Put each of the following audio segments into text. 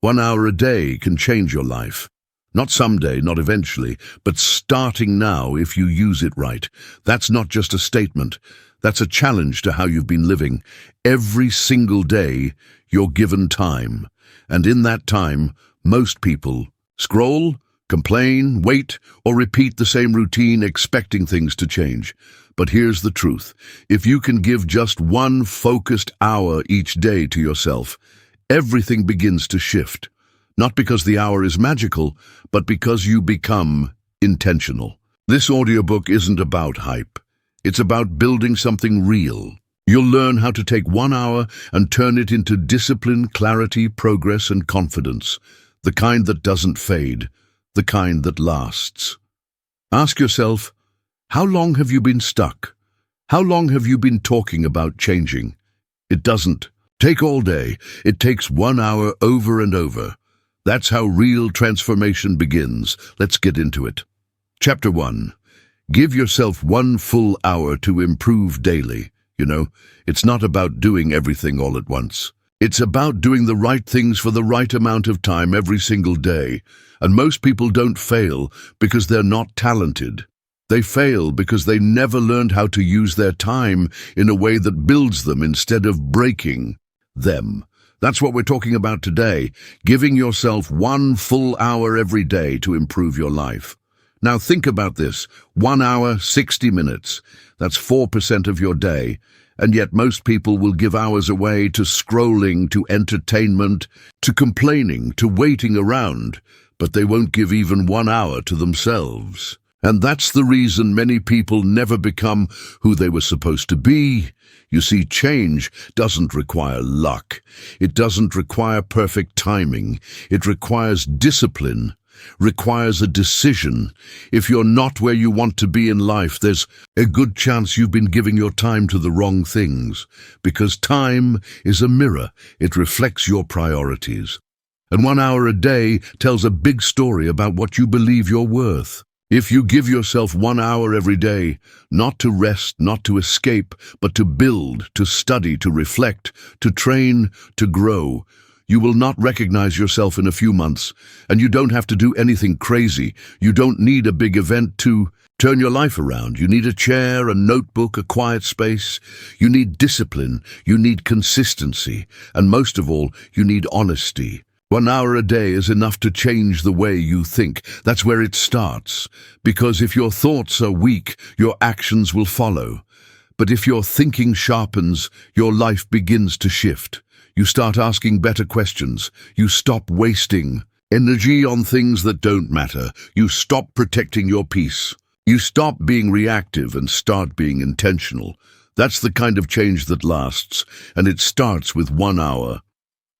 1 hour a day can change your life. Not someday, not eventually, but starting now if you use it right. That's not just a statement. That's a challenge to how you've been living. Every single day, you're given time. And in that time, most people scroll, complain, wait, or repeat the same routine expecting things to change. But here's the truth. If you can give just one focused hour each day to yourself, everything begins to shift. Not because the hour is magical, but because you become intentional. This audiobook isn't about hype. It's about building something real. You'll learn how to take 1 hour and turn it into discipline, clarity, progress, and confidence. The kind that doesn't fade, the kind that lasts. Ask yourself, how long have you been stuck? How long have you been talking about changing? It doesn't take all day. It takes 1 hour over and over. That's how real transformation begins. Let's get into it. Chapter 1. Give yourself 1 full hour to improve daily. It's not about doing everything all at once. It's about doing the right things for the right amount of time every single day. And most people don't fail because they're not talented. They fail because they never learned how to use their time in a way that builds them instead of breaking them. That's what we're talking about today, giving yourself 1 full hour every day to improve your life. Now think about this, 1 hour, 60 minutes. That's 4% of your day. And yet most people will give hours away to scrolling, to entertainment, to complaining, to waiting around, but they won't give even 1 hour to themselves. And that's the reason many people never become who they were supposed to be. You see, change doesn't require luck. It doesn't require perfect timing. It requires discipline, requires a decision. If you're not where you want to be in life, there's a good chance you've been giving your time to the wrong things. Because time is a mirror. It reflects your priorities. And 1 hour a day tells a big story about what you believe you're worth. If you give yourself 1 hour every day, not to rest, not to escape, but to build, to study, to reflect, to train, to grow, you will not recognize yourself in a few months, and you don't have to do anything crazy. You don't need a big event to turn your life around. You need a chair, a notebook, a quiet space. You need discipline. You need consistency. And most of all, you need honesty. 1 hour a day is enough to change the way you think. That's where it starts. Because if your thoughts are weak, your actions will follow. But if your thinking sharpens, your life begins to shift. You start asking better questions. You stop wasting energy on things that don't matter. You stop protecting your peace. You stop being reactive and start being intentional. That's the kind of change that lasts, and it starts with 1 hour.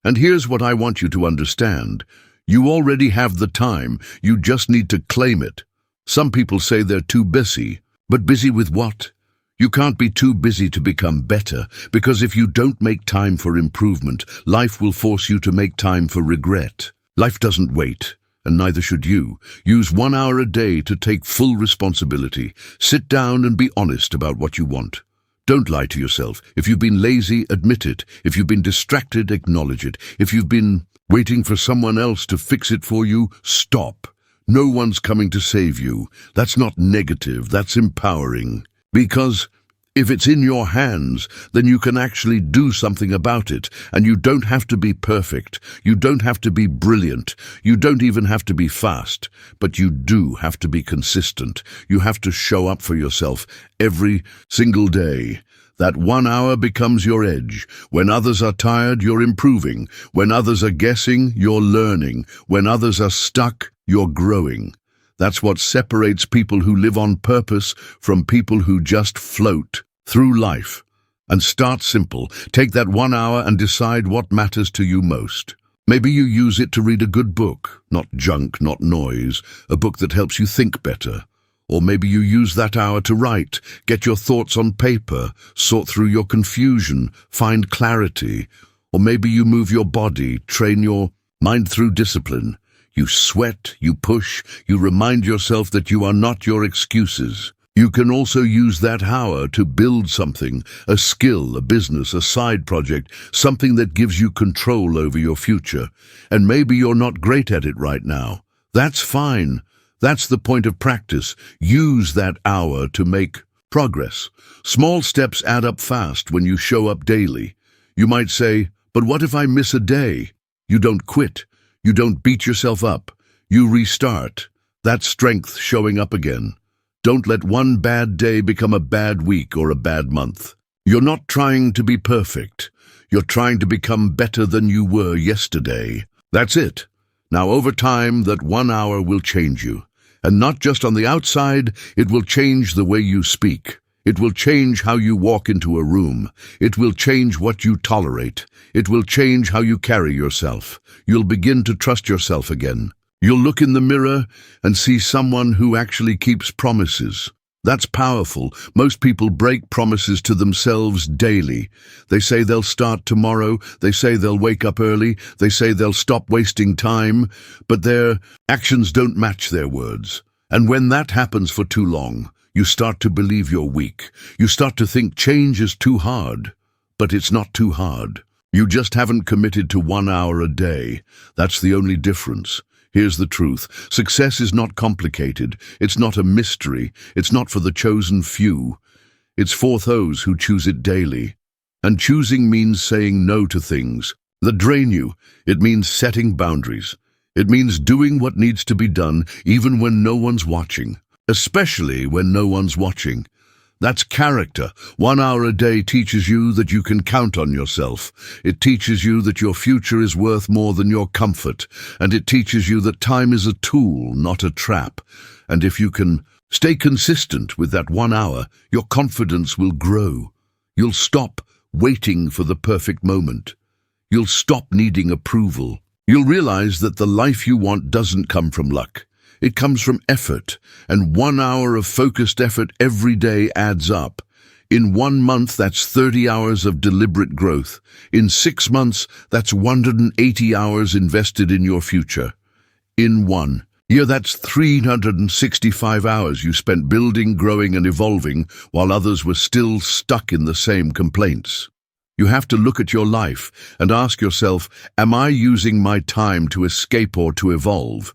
And here's what I want you to understand. You already have the time. You just need to claim it. Some people say they're too busy. But busy with what? You can't be too busy to become better, because if you don't make time for improvement, life will force you to make time for regret. Life doesn't wait, and neither should you. Use 1 hour a day to take full responsibility. Sit down and be honest about what you want. Don't lie to yourself. If you've been lazy, admit it. If you've been distracted, acknowledge it. If you've been waiting for someone else to fix it for you, stop. No one's coming to save you. That's not negative, that's empowering. Because if it's in your hands, then you can actually do something about it. And you don't have to be perfect. You don't have to be brilliant. You don't even have to be fast. But you do have to be consistent. You have to show up for yourself every single day. That 1 hour becomes your edge. When others are tired, you're improving. When others are guessing, you're learning. When others are stuck, you're growing. That's what separates people who live on purpose from people who just float through life. And start simple. Take that 1 hour and decide what matters to you most. Maybe you use it to read a good book, not junk, not noise, a book that helps you think better. Or maybe you use that hour to write, get your thoughts on paper, sort through your confusion, find clarity. Or maybe you move your body, train your mind through discipline. You sweat, you push, you remind yourself that you are not your excuses. You can also use that hour to build something, a skill, a business, a side project, something that gives you control over your future. And maybe you're not great at it right now. That's fine. That's the point of practice. Use that hour to make progress. Small steps add up fast when you show up daily. You might say, but what if I miss a day? You don't quit. You don't beat yourself up. You restart. That's strength showing up again. Don't let one bad day become a bad week or a bad month. You're not trying to be perfect. You're trying to become better than you were yesterday. That's it. Now, over time, that 1 hour will change you. And not just on the outside, it will change the way you speak. It will change how you walk into a room. It will change what you tolerate. It will change how you carry yourself. You'll begin to trust yourself again. You'll look in the mirror and see someone who actually keeps promises. That's powerful. Most people break promises to themselves daily. They say they'll start tomorrow. They say they'll wake up early. They say they'll stop wasting time. But their actions don't match their words. And when that happens for too long, you start to believe you're weak. You start to think change is too hard. But it's not too hard. You just haven't committed to 1 hour a day. That's the only difference. Here's the truth. Success is not complicated. It's not a mystery. It's not for the chosen few. It's for those who choose it daily. And choosing means saying no to things that drain you. It means setting boundaries. It means doing what needs to be done even when no one's watching, especially when no one's watching. That's character. 1 hour a day teaches you that you can count on yourself. It teaches you that your future is worth more than your comfort. And it teaches you that time is a tool, not a trap. And if you can stay consistent with that 1 hour, your confidence will grow. You'll stop waiting for the perfect moment. You'll stop needing approval. You'll realize that the life you want doesn't come from luck. It comes from effort, and 1 hour of focused effort every day adds up. In 1 month, that's 30 hours of deliberate growth. In 6 months, that's 180 hours invested in your future. In 1 year, that's 365 hours you spent building, growing, and evolving while others were still stuck in the same complaints. You have to look at your life and ask yourself, am I using my time to escape or to evolve?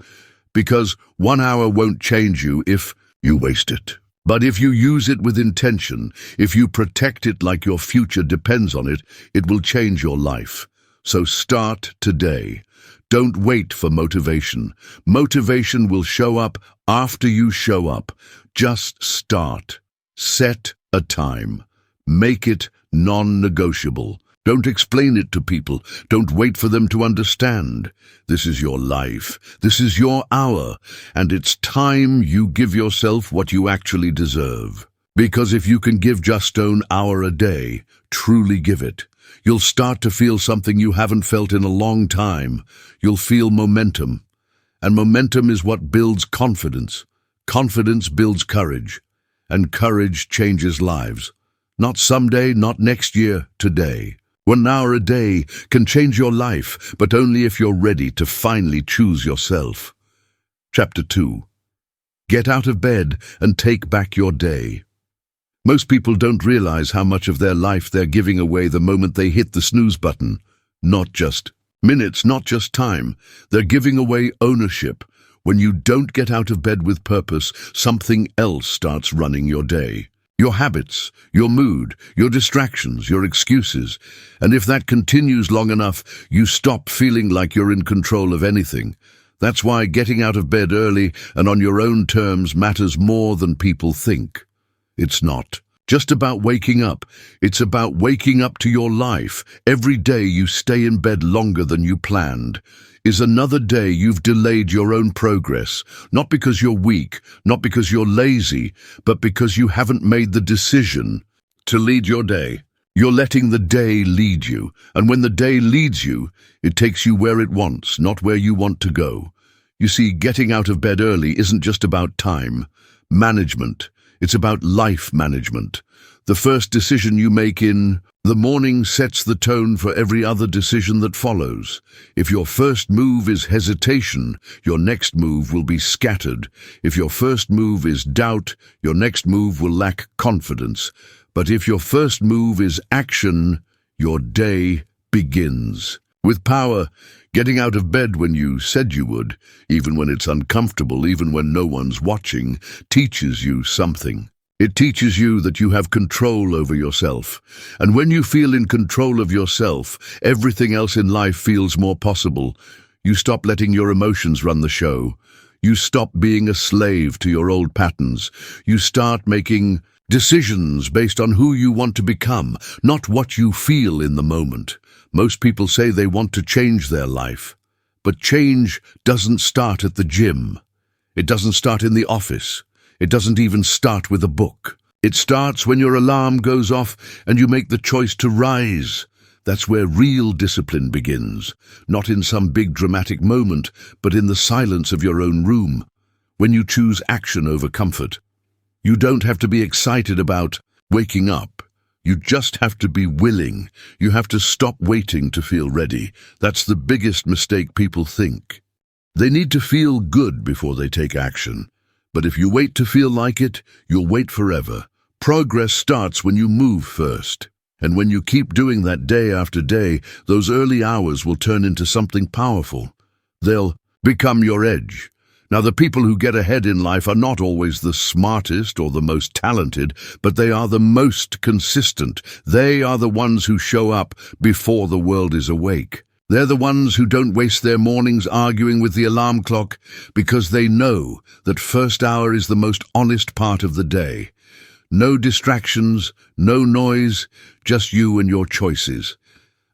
Because 1 hour won't change you if you waste it. But if you use it with intention, if you protect it like your future depends on it, it will change your life. So start today. Don't wait for motivation. Motivation will show up after you show up. Just start. Set a time. Make it non-negotiable. Don't explain it to people. Don't wait for them to understand. This is your life. This is your hour. And it's time you give yourself what you actually deserve. Because if you can give just an hour a day, truly give it, you'll start to feel something you haven't felt in a long time. You'll feel momentum. And momentum is what builds confidence. Confidence builds courage. And courage changes lives. Not someday, not next year, today. 1 hour a day can change your life, but only if you're ready to finally choose yourself. Chapter 2. Get out of bed and take back your day. Most people don't realize how much of their life they're giving away the moment they hit the snooze button. Not just minutes, not just time. They're giving away ownership. When you don't get out of bed with purpose, something else starts running your day. Your habits, your mood, your distractions, your excuses. And if that continues long enough, you stop feeling like you're in control of anything. That's why getting out of bed early and on your own terms matters more than people think. It's not just about waking up. It's about waking up to your life. Every day you stay in bed longer than you planned is another day you've delayed your own progress, not because you're weak, not because you're lazy, but because you haven't made the decision to lead your day. You're letting the day lead you, and when the day leads you, it takes you where it wants, not where you want to go. You see, getting out of bed early isn't just about time management. It's about life management. The first decision you make in the morning sets the tone for every other decision that follows. If your first move is hesitation, your next move will be scattered. If your first move is doubt, your next move will lack confidence. But if your first move is action, your day begins. With power, getting out of bed when you said you would, even when it's uncomfortable, even when no one's watching, teaches you something. It teaches you that you have control over yourself. And when you feel in control of yourself, everything else in life feels more possible. You stop letting your emotions run the show. You stop being a slave to your old patterns. You start making decisions based on who you want to become, not what you feel in the moment. Most people say they want to change their life, but change doesn't start at the gym. It doesn't start in the office. It doesn't even start with a book. It starts when your alarm goes off and you make the choice to rise. That's where real discipline begins, not in some big dramatic moment, but in the silence of your own room, when you choose action over comfort. You don't have to be excited about waking up. You just have to be willing. You have to stop waiting to feel ready. That's the biggest mistake people think. They need to feel good before they take action. But if you wait to feel like it, you'll wait forever. Progress starts when you move first. And when you keep doing that day after day, those early hours will turn into something powerful. They'll become your edge. Now, the people who get ahead in life are not always the smartest or the most talented, but they are the most consistent. They are the ones who show up before the world is awake. They're the ones who don't waste their mornings arguing with the alarm clock because they know that first hour is the most honest part of the day. No distractions, no noise, just you and your choices.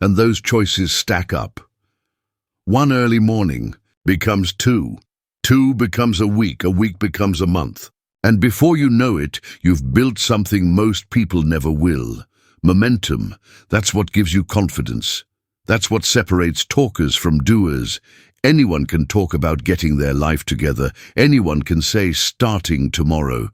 And those choices stack up. One early morning becomes two. Two becomes a week becomes a month. And before you know it, you've built something most people never will. Momentum, that's what gives you confidence. That's what separates talkers from doers. Anyone can talk about getting their life together. Anyone can say starting tomorrow.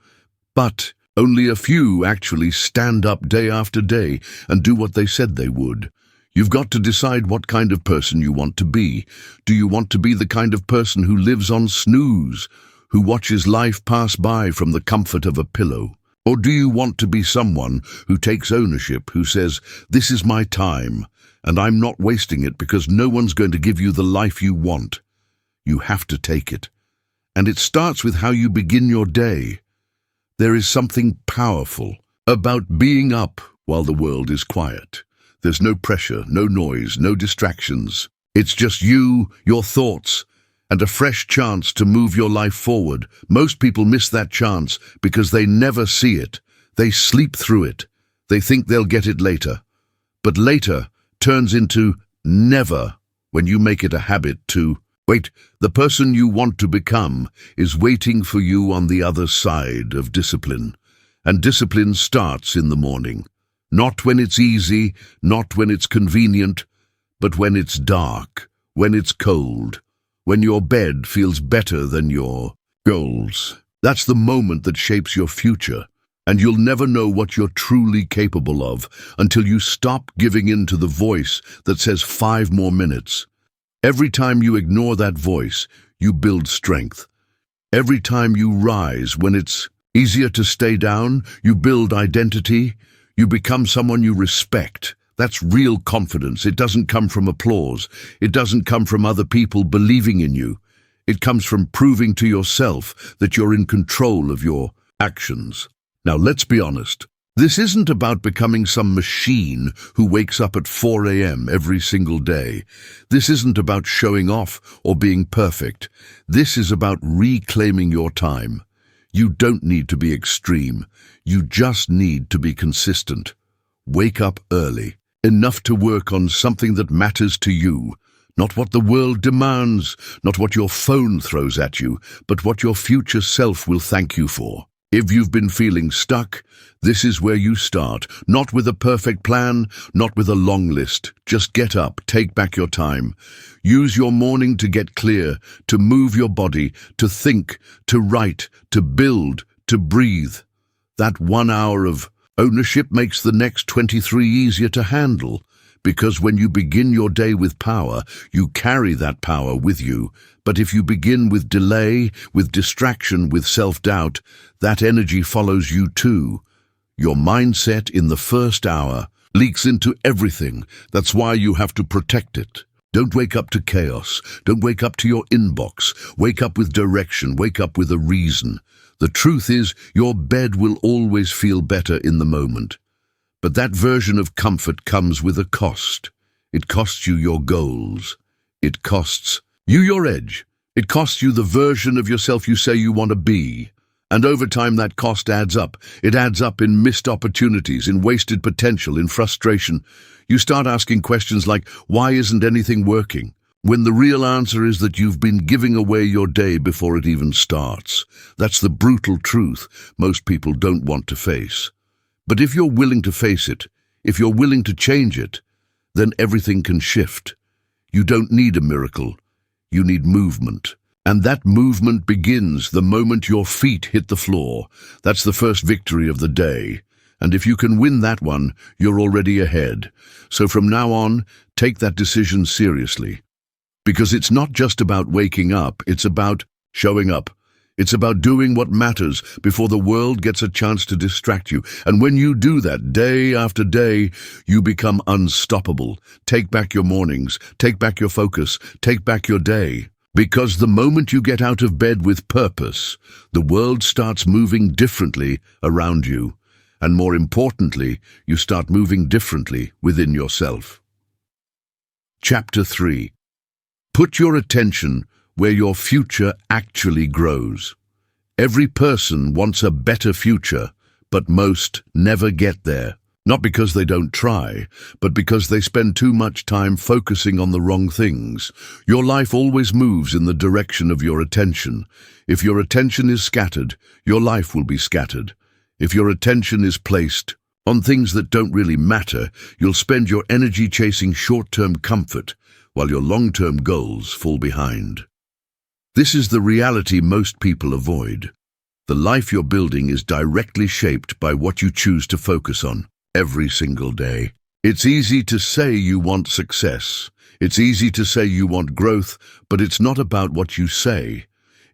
But only a few actually stand up day after day and do what they said they would. You've got to decide what kind of person you want to be. Do you want to be the kind of person who lives on snooze, who watches life pass by from the comfort of a pillow? Or do you want to be someone who takes ownership, who says, "This is my time, and I'm not wasting it because no one's going to give you the life you want"? You have to take it. And it starts with how you begin your day. There is something powerful about being up while the world is quiet. There's no pressure, no noise, no distractions. It's just you, your thoughts, and a fresh chance to move your life forward. Most people miss that chance because they never see it. They sleep through it. They think they'll get it later. But later turns into never when you make it a habit to wait. The person you want to become is waiting for you on the other side of discipline. And discipline starts in the morning. Not when it's easy, not when it's convenient, but when it's dark, when it's cold, when your bed feels better than your goals. That's the moment that shapes your future, and you'll never know what you're truly capable of until you stop giving in to the voice that says 5 more minutes. Every time you ignore that voice, you build strength. Every time you rise when it's easier to stay down, you build identity. You become someone you respect. That's real confidence. It doesn't come from applause. It doesn't come from other people believing in you. It comes from proving to yourself that you're in control of your actions. Now, let's be honest. This isn't about becoming some machine who wakes up at 4 a.m. every single day. This isn't about showing off or being perfect. This is about reclaiming your time. You don't need to be extreme. You just need to be consistent. Wake up early, enough to work on something that matters to you, not what the world demands, not what your phone throws at you, but what your future self will thank you for. If you've been feeling stuck, this is where you start. Not with a perfect plan, not with a long list. Just get up, take back your time. Use your morning to get clear, to move your body, to think, to write, to build, to breathe. That 1 hour of ownership makes the next 23 easier to handle, because when you begin your day with power, you carry that power with you. But if you begin with delay, with distraction, with self-doubt, that energy follows you too. Your mindset in the first hour leaks into everything. That's why you have to protect it. Don't wake up to chaos. Don't wake up to your inbox. Wake up with direction. Wake up with a reason. The truth is, your bed will always feel better in the moment. But that version of comfort comes with a cost. It costs you your goals. It costs you your edge. It costs you the version of yourself you say you want to be. And over time that cost adds up. It adds up in missed opportunities, in wasted potential, in frustration. You start asking questions like, why isn't anything working? When the real answer is that you've been giving away your day before it even starts. That's the brutal truth most people don't want to face. But if you're willing to face it, if you're willing to change it, then everything can shift. You don't need a miracle. You need movement. And that movement begins the moment your feet hit the floor. That's the first victory of the day. And if you can win that one, you're already ahead. So from now on, take that decision seriously. Because it's not just about waking up, it's about showing up. It's about doing what matters before the world gets a chance to distract you. And when you do that day after day, you become unstoppable. Take back your mornings, take back your focus, take back your day. Because the moment you get out of bed with purpose, the world starts moving differently around you. And more importantly, you start moving differently within yourself. Chapter 3. Put your attention where your future actually grows. Every person wants a better future, but most never get there. Not because they don't try, but because they spend too much time focusing on the wrong things. Your life always moves in the direction of your attention. If your attention is scattered, your life will be scattered. If your attention is placed on things that don't really matter, you'll spend your energy chasing short-term comfort, while your long-term goals fall behind. This is the reality most people avoid. The life you're building is directly shaped by what you choose to focus on every single day. It's easy to say you want success. It's easy to say you want growth, but it's not about what you say.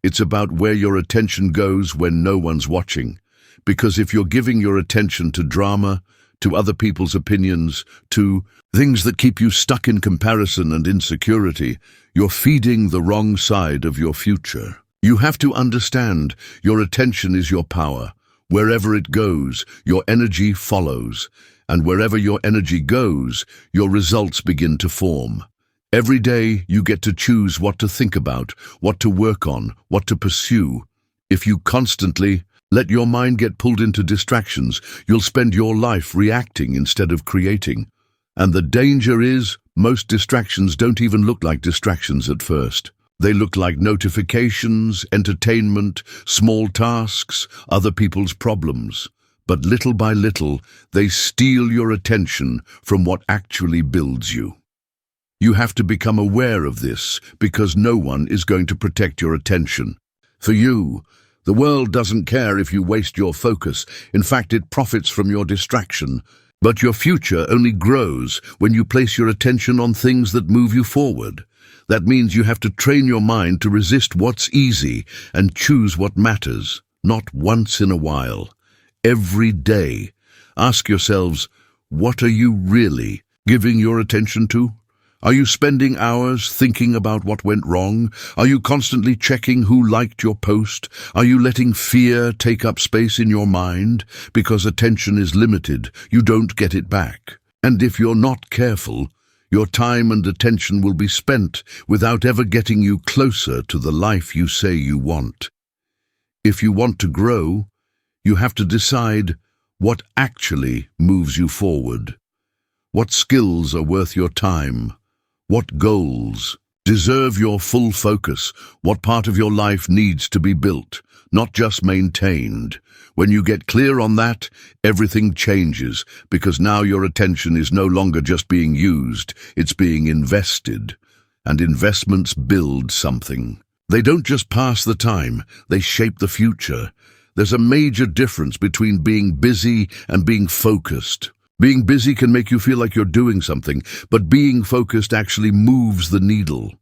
It's about where your attention goes when no one's watching. Because if you're giving your attention to drama, to other people's opinions, to things that keep you stuck in comparison and insecurity, you're feeding the wrong side of your future. You have to understand your attention is your power. Wherever it goes, your energy follows. And wherever your energy goes, your results begin to form. Every day you get to choose what to think about, what to work on, what to pursue. If you constantly let your mind get pulled into distractions, you'll spend your life reacting instead of creating. And the danger is, most distractions don't even look like distractions at first. They look like notifications, entertainment, small tasks, other people's problems. But little by little, they steal your attention from what actually builds you. You have to become aware of this, because no one is going to protect your attention. For you, the world doesn't care if you waste your focus. In fact, it profits from your distraction. But your future only grows when you place your attention on things that move you forward. That means you have to train your mind to resist what's easy and choose what matters, not once in a while. Every day, ask yourselves, what are you really giving your attention to? Are you spending hours thinking about what went wrong? Are you constantly checking who liked your post? Are you letting fear take up space in your mind? Because attention is limited, you don't get it back. And if you're not careful, your time and attention will be spent without ever getting you closer to the life you say you want. If you want to grow, you have to decide what actually moves you forward. What skills are worth your time? What goals deserve your full focus? What part of your life needs to be built, not just maintained? When you get clear on that, everything changes, because now your attention is no longer just being used, it's being invested. And investments build something. They don't just pass the time, they shape the future. There's a major difference between being busy and being focused. Being busy can make you feel like you're doing something, but being focused actually moves the needle.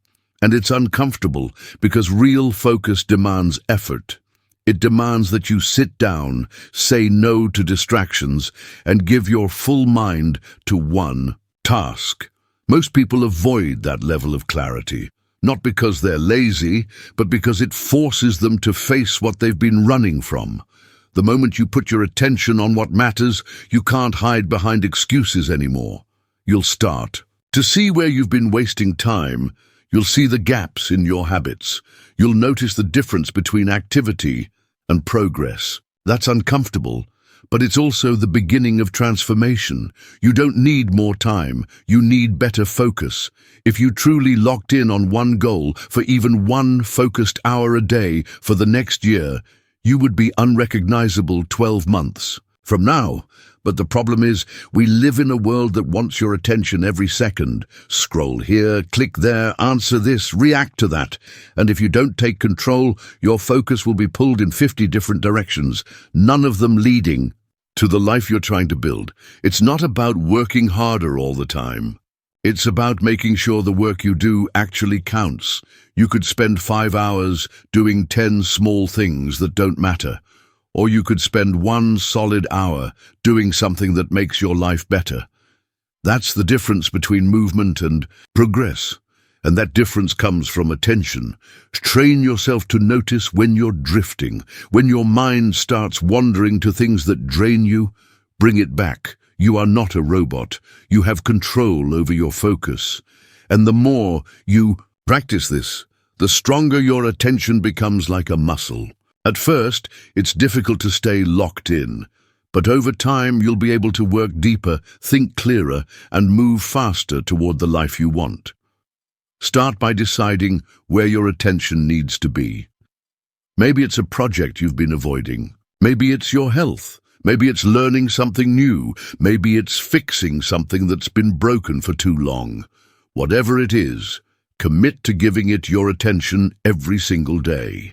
And it's uncomfortable because real focus demands effort. It demands that you sit down, say no to distractions, and give your full mind to one task. Most people avoid that level of clarity, not because they're lazy, but because it forces them to face what they've been running from. The moment you put your attention on what matters, you can't hide behind excuses anymore. You'll start to see where you've been wasting time. You'll see the gaps in your habits. You'll notice the difference between activity and progress. That's uncomfortable, but it's also the beginning of transformation. You don't need more time. You need better focus. If you truly locked in on one goal for even one focused hour a day for the next year, you would be unrecognizable 12 months from now. But the problem is, we live in a world that wants your attention every second. Scroll here, click there, answer this, react to that. And if you don't take control, your focus will be pulled in 50 different directions, none of them leading to the life you're trying to build. It's not about working harder all the time. It's about making sure the work you do actually counts. You could spend 5 hours doing 10 small things that don't matter. Or you could spend 1 solid hour doing something that makes your life better. That's the difference between movement and progress. And that difference comes from attention. Train yourself to notice when you're drifting, when your mind starts wandering to things that drain you. Bring it back. You are not a robot. You have control over your focus. And the more you practice this, the stronger your attention becomes like a muscle. At first, it's difficult to stay locked in, but over time you'll be able to work deeper, think clearer, and move faster toward the life you want. Start by deciding where your attention needs to be. Maybe it's a project you've been avoiding. Maybe it's your health. Maybe it's learning something new. Maybe it's fixing something that's been broken for too long. Whatever it is, commit to giving it your attention every single day.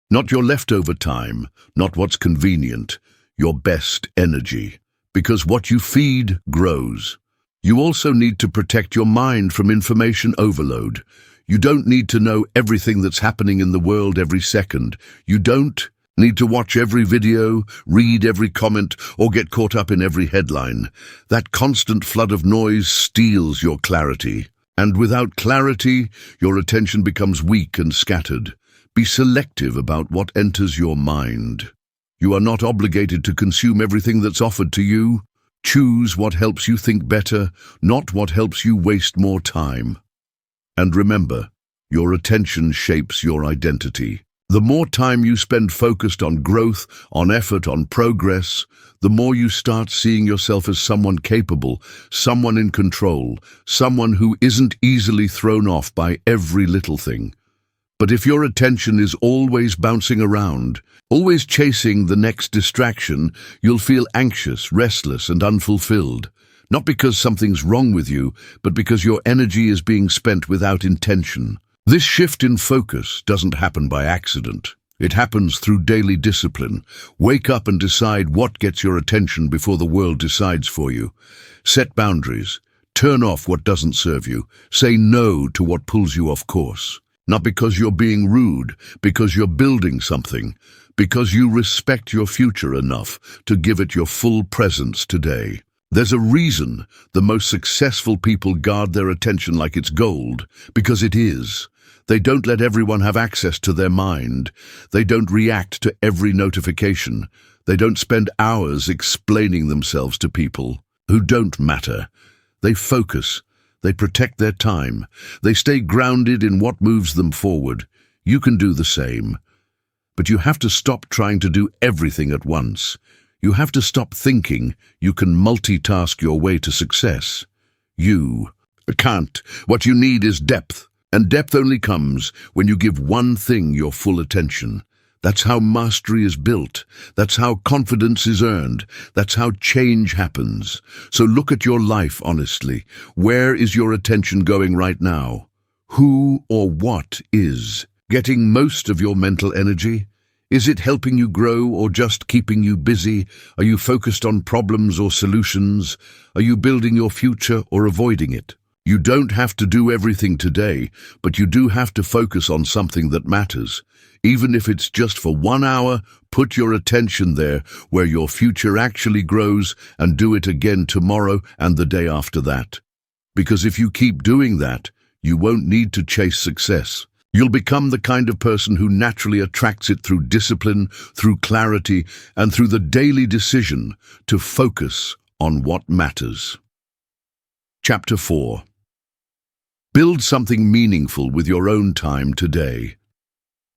Not your leftover time, not what's convenient, your best energy. Because what you feed grows. You also need to protect your mind from information overload. You don't need to know everything that's happening in the world every second. You don't need to watch every video, read every comment, or get caught up in every headline. That constant flood of noise steals your clarity. And without clarity, your attention becomes weak and scattered. Be selective about what enters your mind. You are not obligated to consume everything that's offered to you. Choose what helps you think better, not what helps you waste more time. And remember, your attention shapes your identity. The more time you spend focused on growth, on effort, on progress, the more you start seeing yourself as someone capable, someone in control, someone who isn't easily thrown off by every little thing. But if your attention is always bouncing around, always chasing the next distraction, you'll feel anxious, restless, and unfulfilled. Not because something's wrong with you, but because your energy is being spent without intention. This shift in focus doesn't happen by accident. It happens through daily discipline. Wake up and decide what gets your attention before the world decides for you. Set boundaries. Turn off what doesn't serve you. Say no to what pulls you off course. Not because you're being rude, because you're building something, because you respect your future enough to give it your full presence today. There's a reason the most successful people guard their attention like it's gold, because it is. They don't let everyone have access to their mind. They don't react to every notification. They don't spend hours explaining themselves to people who don't matter. They focus. They protect their time. They stay grounded in what moves them forward. You can do the same. But you have to stop trying to do everything at once. You have to stop thinking you can multitask your way to success. You can't. What you need is depth. And depth only comes when you give one thing your full attention. That's how mastery is built. That's how confidence is earned. That's how change happens. So look at your life honestly. Where is your attention going right now? Who or what is getting most of your mental energy? Is it helping you grow or just keeping you busy? Are you focused on problems or solutions? Are you building your future or avoiding it? You don't have to do everything today, but you do have to focus on something that matters. Even if it's just for 1 hour, put your attention there where your future actually grows, and do it again tomorrow and the day after that. Because if you keep doing that, you won't need to chase success. You'll become the kind of person who naturally attracts it through discipline, through clarity, and through the daily decision to focus on what matters. Chapter 4. Build something meaningful with your own time today.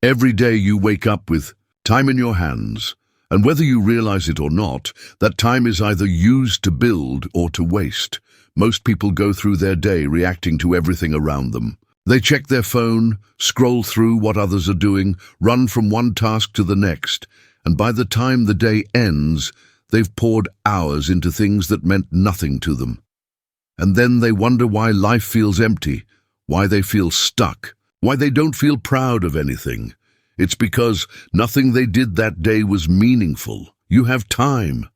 Every day you wake up with time in your hands, and whether you realize it or not, that time is either used to build or to waste. Most people go through their day reacting to everything around them. They check their phone, scroll through what others are doing, run from one task to the next, and by the time the day ends, they've poured hours into things that meant nothing to them. And then they wonder why life feels empty, why they feel stuck, why they don't feel proud of anything. It's because nothing they did that day was meaningful. You have time.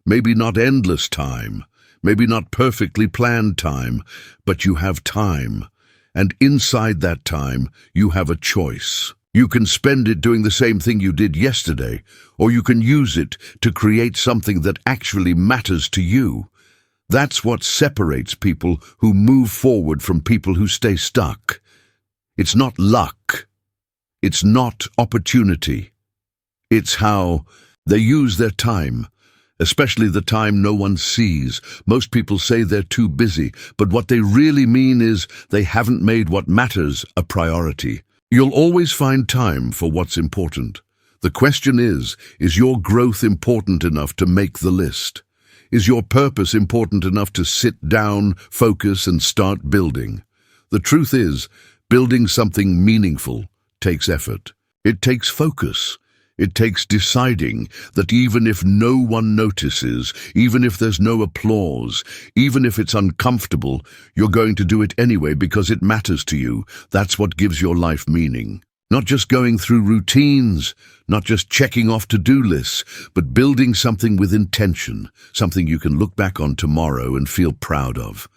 Maybe not endless time, maybe not perfectly planned time, but you have time. And inside that time, you have a choice. You can spend it doing the same thing you did yesterday, or you can use it to create something that actually matters to you. That's what separates people who move forward from people who stay stuck. It's not luck. It's not opportunity. It's how they use their time, especially the time no one sees. Most people say they're too busy, but what they really mean is they haven't made what matters a priority. You'll always find time for what's important. The question is your growth important enough to make the list? Is your purpose important enough to sit down, focus, and start building? The truth is, building something meaningful takes effort. It takes focus. It takes deciding that even if no one notices, even if there's no applause, even if it's uncomfortable, you're going to do it anyway because it matters to you. That's what gives your life meaning. Not just going through routines, not just checking off to-do lists, but building something with intention, something you can look back on tomorrow and feel proud of.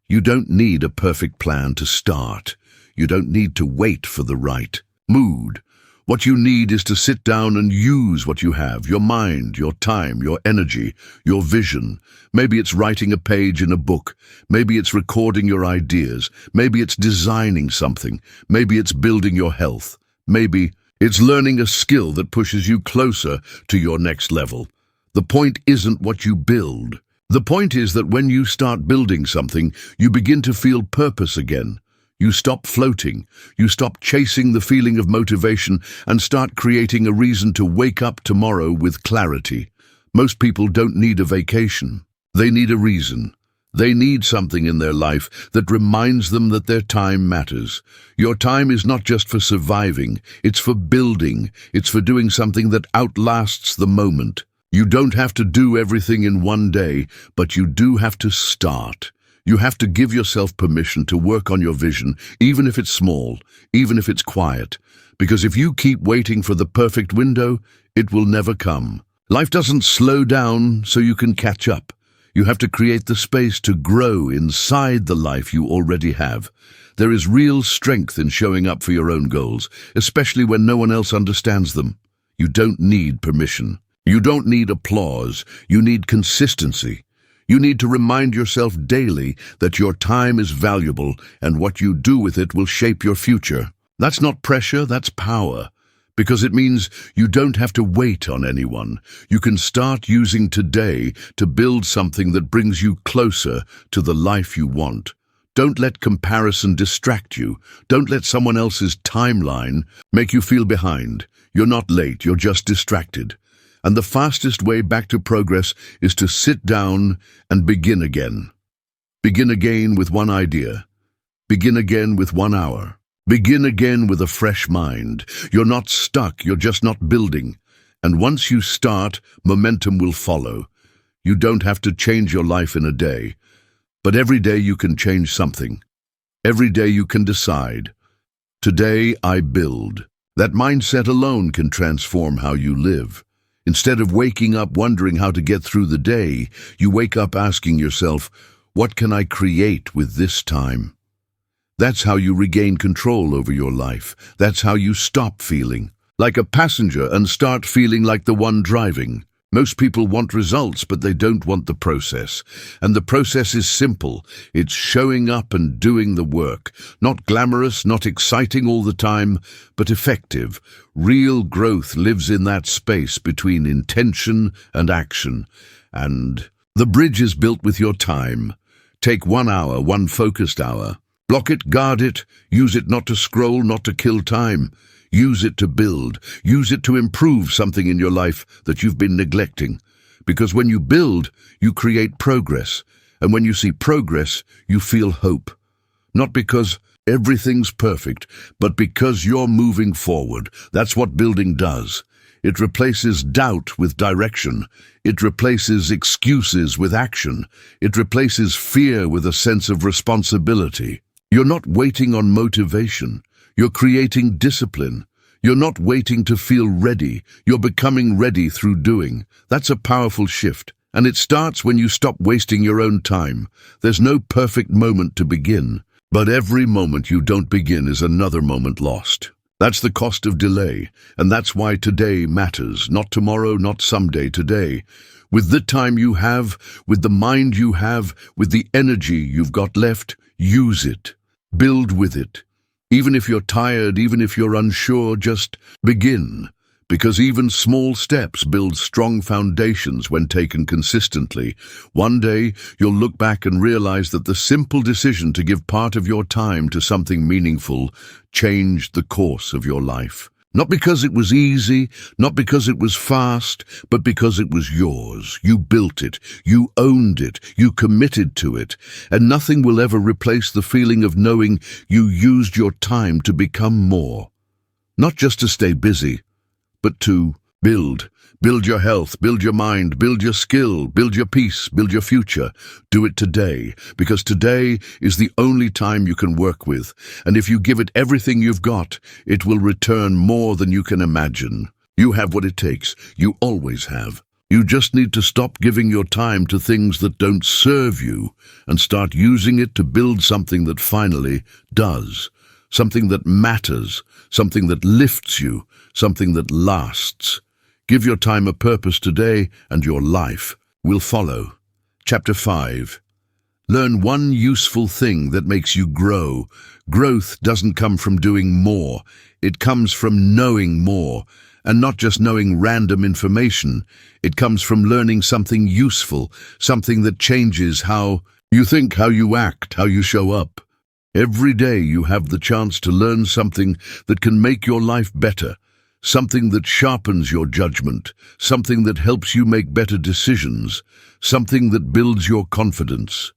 You don't need a perfect plan to start. You don't need to wait for the right mood. What you need is to sit down and use what you have, your mind, your time, your energy, your vision. Maybe it's writing a page in a book. Maybe it's recording your ideas. Maybe it's designing something. Maybe it's building your health. Maybe it's learning a skill that pushes you closer to your next level. The point isn't what you build. The point is that when you start building something, you begin to feel purpose again. You stop floating, you stop chasing the feeling of motivation and start creating a reason to wake up tomorrow with clarity. Most people don't need a vacation. They need a reason. They need something in their life that reminds them that their time matters. Your time is not just for surviving, it's for building. It's for doing something that outlasts the moment. You don't have to do everything in one day, but you do have to start. You have to give yourself permission to work on your vision, even if it's small, even if it's quiet. Because if you keep waiting for the perfect window, it will never come. Life doesn't slow down so you can catch up. You have to create the space to grow inside the life you already have. There is real strength in showing up for your own goals, especially when no one else understands them. You don't need permission. You don't need applause. You need consistency. You need to remind yourself daily that your time is valuable and what you do with it will shape your future. That's not pressure, that's power. Because it means you don't have to wait on anyone. You can start using today to build something that brings you closer to the life you want. Don't let comparison distract you. Don't let someone else's timeline make you feel behind. You're not late, you're just distracted. And the fastest way back to progress is to sit down and begin again. Begin again with one idea. Begin again with 1 hour. Begin again with a fresh mind. You're not stuck, you're just not building. And once you start, momentum will follow. You don't have to change your life in a day. But every day you can change something. Every day you can decide. Today I build. That mindset alone can transform how you live. Instead of waking up wondering how to get through the day, you wake up asking yourself, what can I create with this time? That's how you regain control over your life. That's how you stop feeling like a passenger and start feeling like the one driving. Most people want results, but they don't want the process. And the process is simple. It's showing up and doing the work. Not glamorous, not exciting all the time, but effective. Real growth lives in that space between intention and action. And the bridge is built with your time. Take 1 hour, one focused hour. Block it, guard it, use it not to scroll, not to kill time. Use it to build. Use it to improve something in your life that you've been neglecting. Because when you build, you create progress. And when you see progress, you feel hope. Not because everything's perfect, but because you're moving forward. That's what building does. It replaces doubt with direction. It replaces excuses with action. It replaces fear with a sense of responsibility. You're not waiting on motivation. You're creating discipline. You're not waiting to feel ready. You're becoming ready through doing. That's a powerful shift. And it starts when you stop wasting your own time. There's no perfect moment to begin. But every moment you don't begin is another moment lost. That's the cost of delay. And that's why today matters. Not tomorrow, not someday, today. With the time you have, with the mind you have, with the energy you've got left, use it. Build with it. Even if you're tired, even if you're unsure, just begin. Because even small steps build strong foundations when taken consistently. One day, you'll look back and realize that the simple decision to give part of your time to something meaningful changed the course of your life. Not because it was easy, not because it was fast, but because it was yours. You built it, you owned it, you committed to it, and nothing will ever replace the feeling of knowing you used your time to become more. Not just to stay busy, but to build. Build your health, build your mind, build your skill, build your peace, build your future. Do it today, because today is the only time you can work with. And if you give it everything you've got, it will return more than you can imagine. You have what it takes. You always have. You just need to stop giving your time to things that don't serve you and start using it to build something that finally does. Something that matters, something that lifts you, something that lasts. Give your time a purpose today, and your life will follow. Chapter 5. Learn one useful thing that makes you grow. Growth doesn't come from doing more. It comes from knowing more. And not just knowing random information. It comes from learning something useful, something that changes how you think, how you act, how you show up. Every day you have the chance to learn something that can make your life better. Something that sharpens your judgment, something that helps you make better decisions, something that builds your confidence.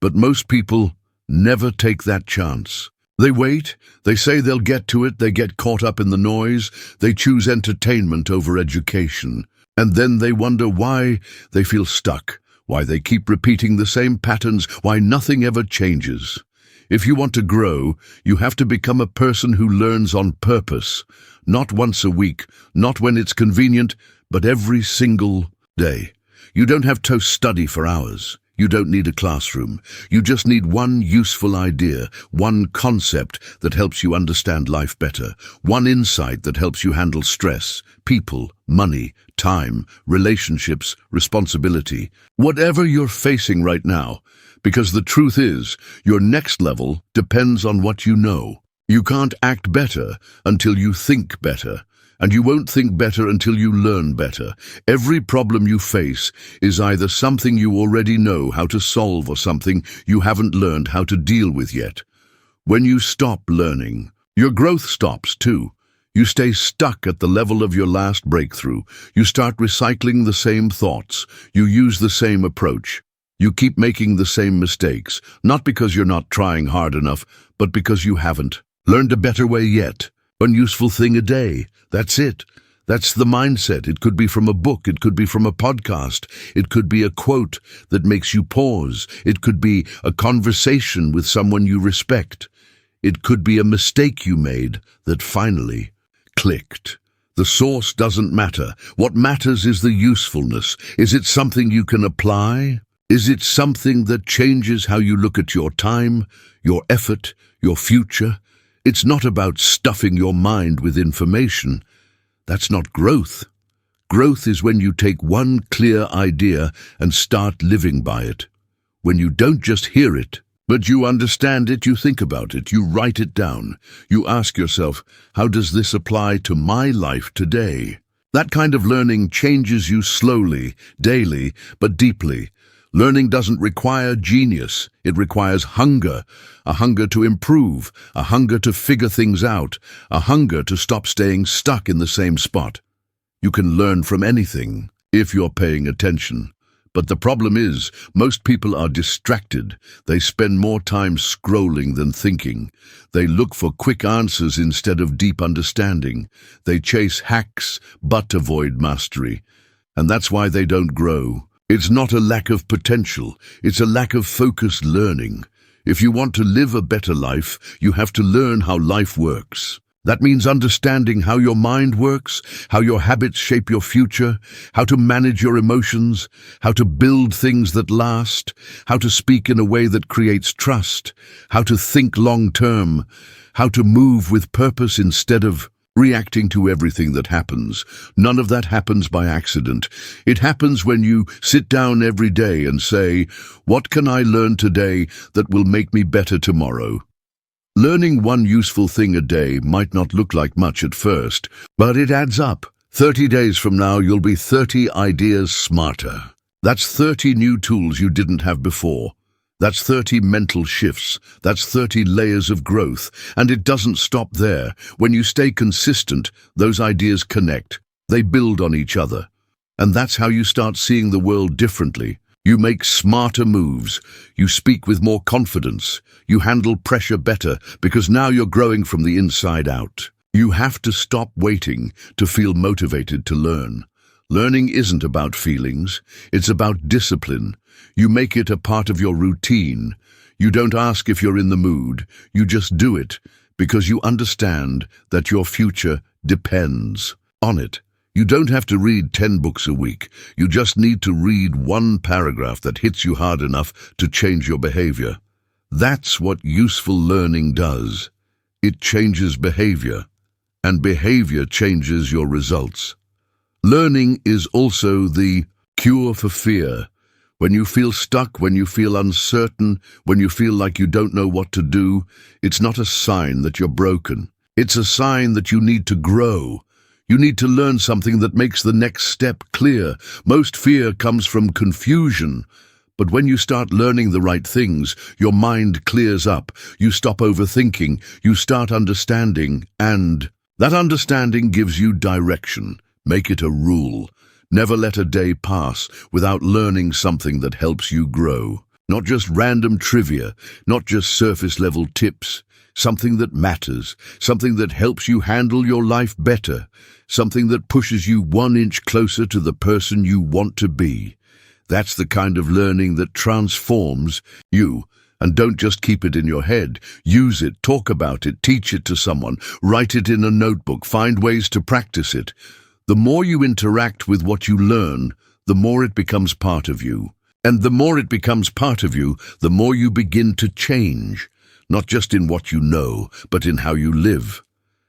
But most people never take that chance. They wait, they say they'll get to it, they get caught up in the noise, they choose entertainment over education. And then they wonder why they feel stuck, why they keep repeating the same patterns, why nothing ever changes. If you want to grow, you have to become a person who learns on purpose. Not once a week, not when it's convenient, but every single day. You don't have to study for hours. You don't need a classroom. You just need one useful idea, one concept that helps you understand life better, one insight that helps you handle stress, people, money, time, relationships, responsibility, whatever you're facing right now. Because the truth is, your next level depends on what you know. You can't act better until you think better, and you won't think better until you learn better. Every problem you face is either something you already know how to solve or something you haven't learned how to deal with yet. When you stop learning, your growth stops too. You stay stuck at the level of your last breakthrough. You start recycling the same thoughts. You use the same approach. You keep making the same mistakes, not because you're not trying hard enough, but because you haven't learned a better way yet. One useful thing a day. That's it. That's the mindset. It could be from a book. It could be from a podcast. It could be a quote that makes you pause. It could be a conversation with someone you respect. It could be a mistake you made that finally clicked. The source doesn't matter. What matters is the usefulness. Is it something you can apply? Is it something that changes how you look at your time, your effort, your future? It's not about stuffing your mind with information. That's not growth. Growth is when you take one clear idea and start living by it. When you don't just hear it, but you understand it, you think about it, you write it down. You ask yourself, how does this apply to my life today? That kind of learning changes you slowly, daily, but deeply. Learning doesn't require genius. It requires hunger, a hunger to improve, a hunger to figure things out, a hunger to stop staying stuck in the same spot. You can learn from anything if you're paying attention. But the problem is, most people are distracted. They spend more time scrolling than thinking. They look for quick answers instead of deep understanding. They chase hacks, but avoid mastery. And that's why they don't grow. It's not a lack of potential. It's a lack of focused learning. If you want to live a better life, you have to learn how life works. That means understanding how your mind works, how your habits shape your future, how to manage your emotions, how to build things that last, how to speak in a way that creates trust, how to think long-term, how to move with purpose instead of reacting to everything that happens. None of that happens by accident. It happens when you sit down every day and say, what can I learn today that will make me better tomorrow? Learning one useful thing a day might not look like much at first, but it adds up. 30 days from now, you'll be 30 ideas smarter. That's 30 new tools you didn't have before. That's 30 mental shifts. That's 30 layers of growth. And it doesn't stop there. When you stay consistent, those ideas connect. They build on each other. And that's how you start seeing the world differently. You make smarter moves. You speak with more confidence. You handle pressure better because now you're growing from the inside out. You have to stop waiting to feel motivated to learn. Learning isn't about feelings. It's about discipline. You make it a part of your routine. You don't ask if you're in the mood. You just do it because you understand that your future depends on it. You don't have to read 10 books a week. You just need to read one paragraph that hits you hard enough to change your behavior. That's what useful learning does. It changes behavior, and behavior changes your results. Learning is also the cure for fear. When you feel stuck, when you feel uncertain, when you feel like you don't know what to do, it's not a sign that you're broken. It's a sign that you need to grow. You need to learn something that makes the next step clear. Most fear comes from confusion. But when you start learning the right things, your mind clears up. You stop overthinking. You start understanding. And that understanding gives you direction. Make it a rule. Never let a day pass without learning something that helps you grow. Not just random trivia, not just surface-level tips. Something that matters, something that helps you handle your life better, something that pushes you 1 inch closer to the person you want to be. That's the kind of learning that transforms you. And don't just keep it in your head. Use it, talk about it, teach it to someone, write it in a notebook, find ways to practice it. The more you interact with what you learn, the more it becomes part of you. And the more it becomes part of you, the more you begin to change. Not just in what you know, but in how you live.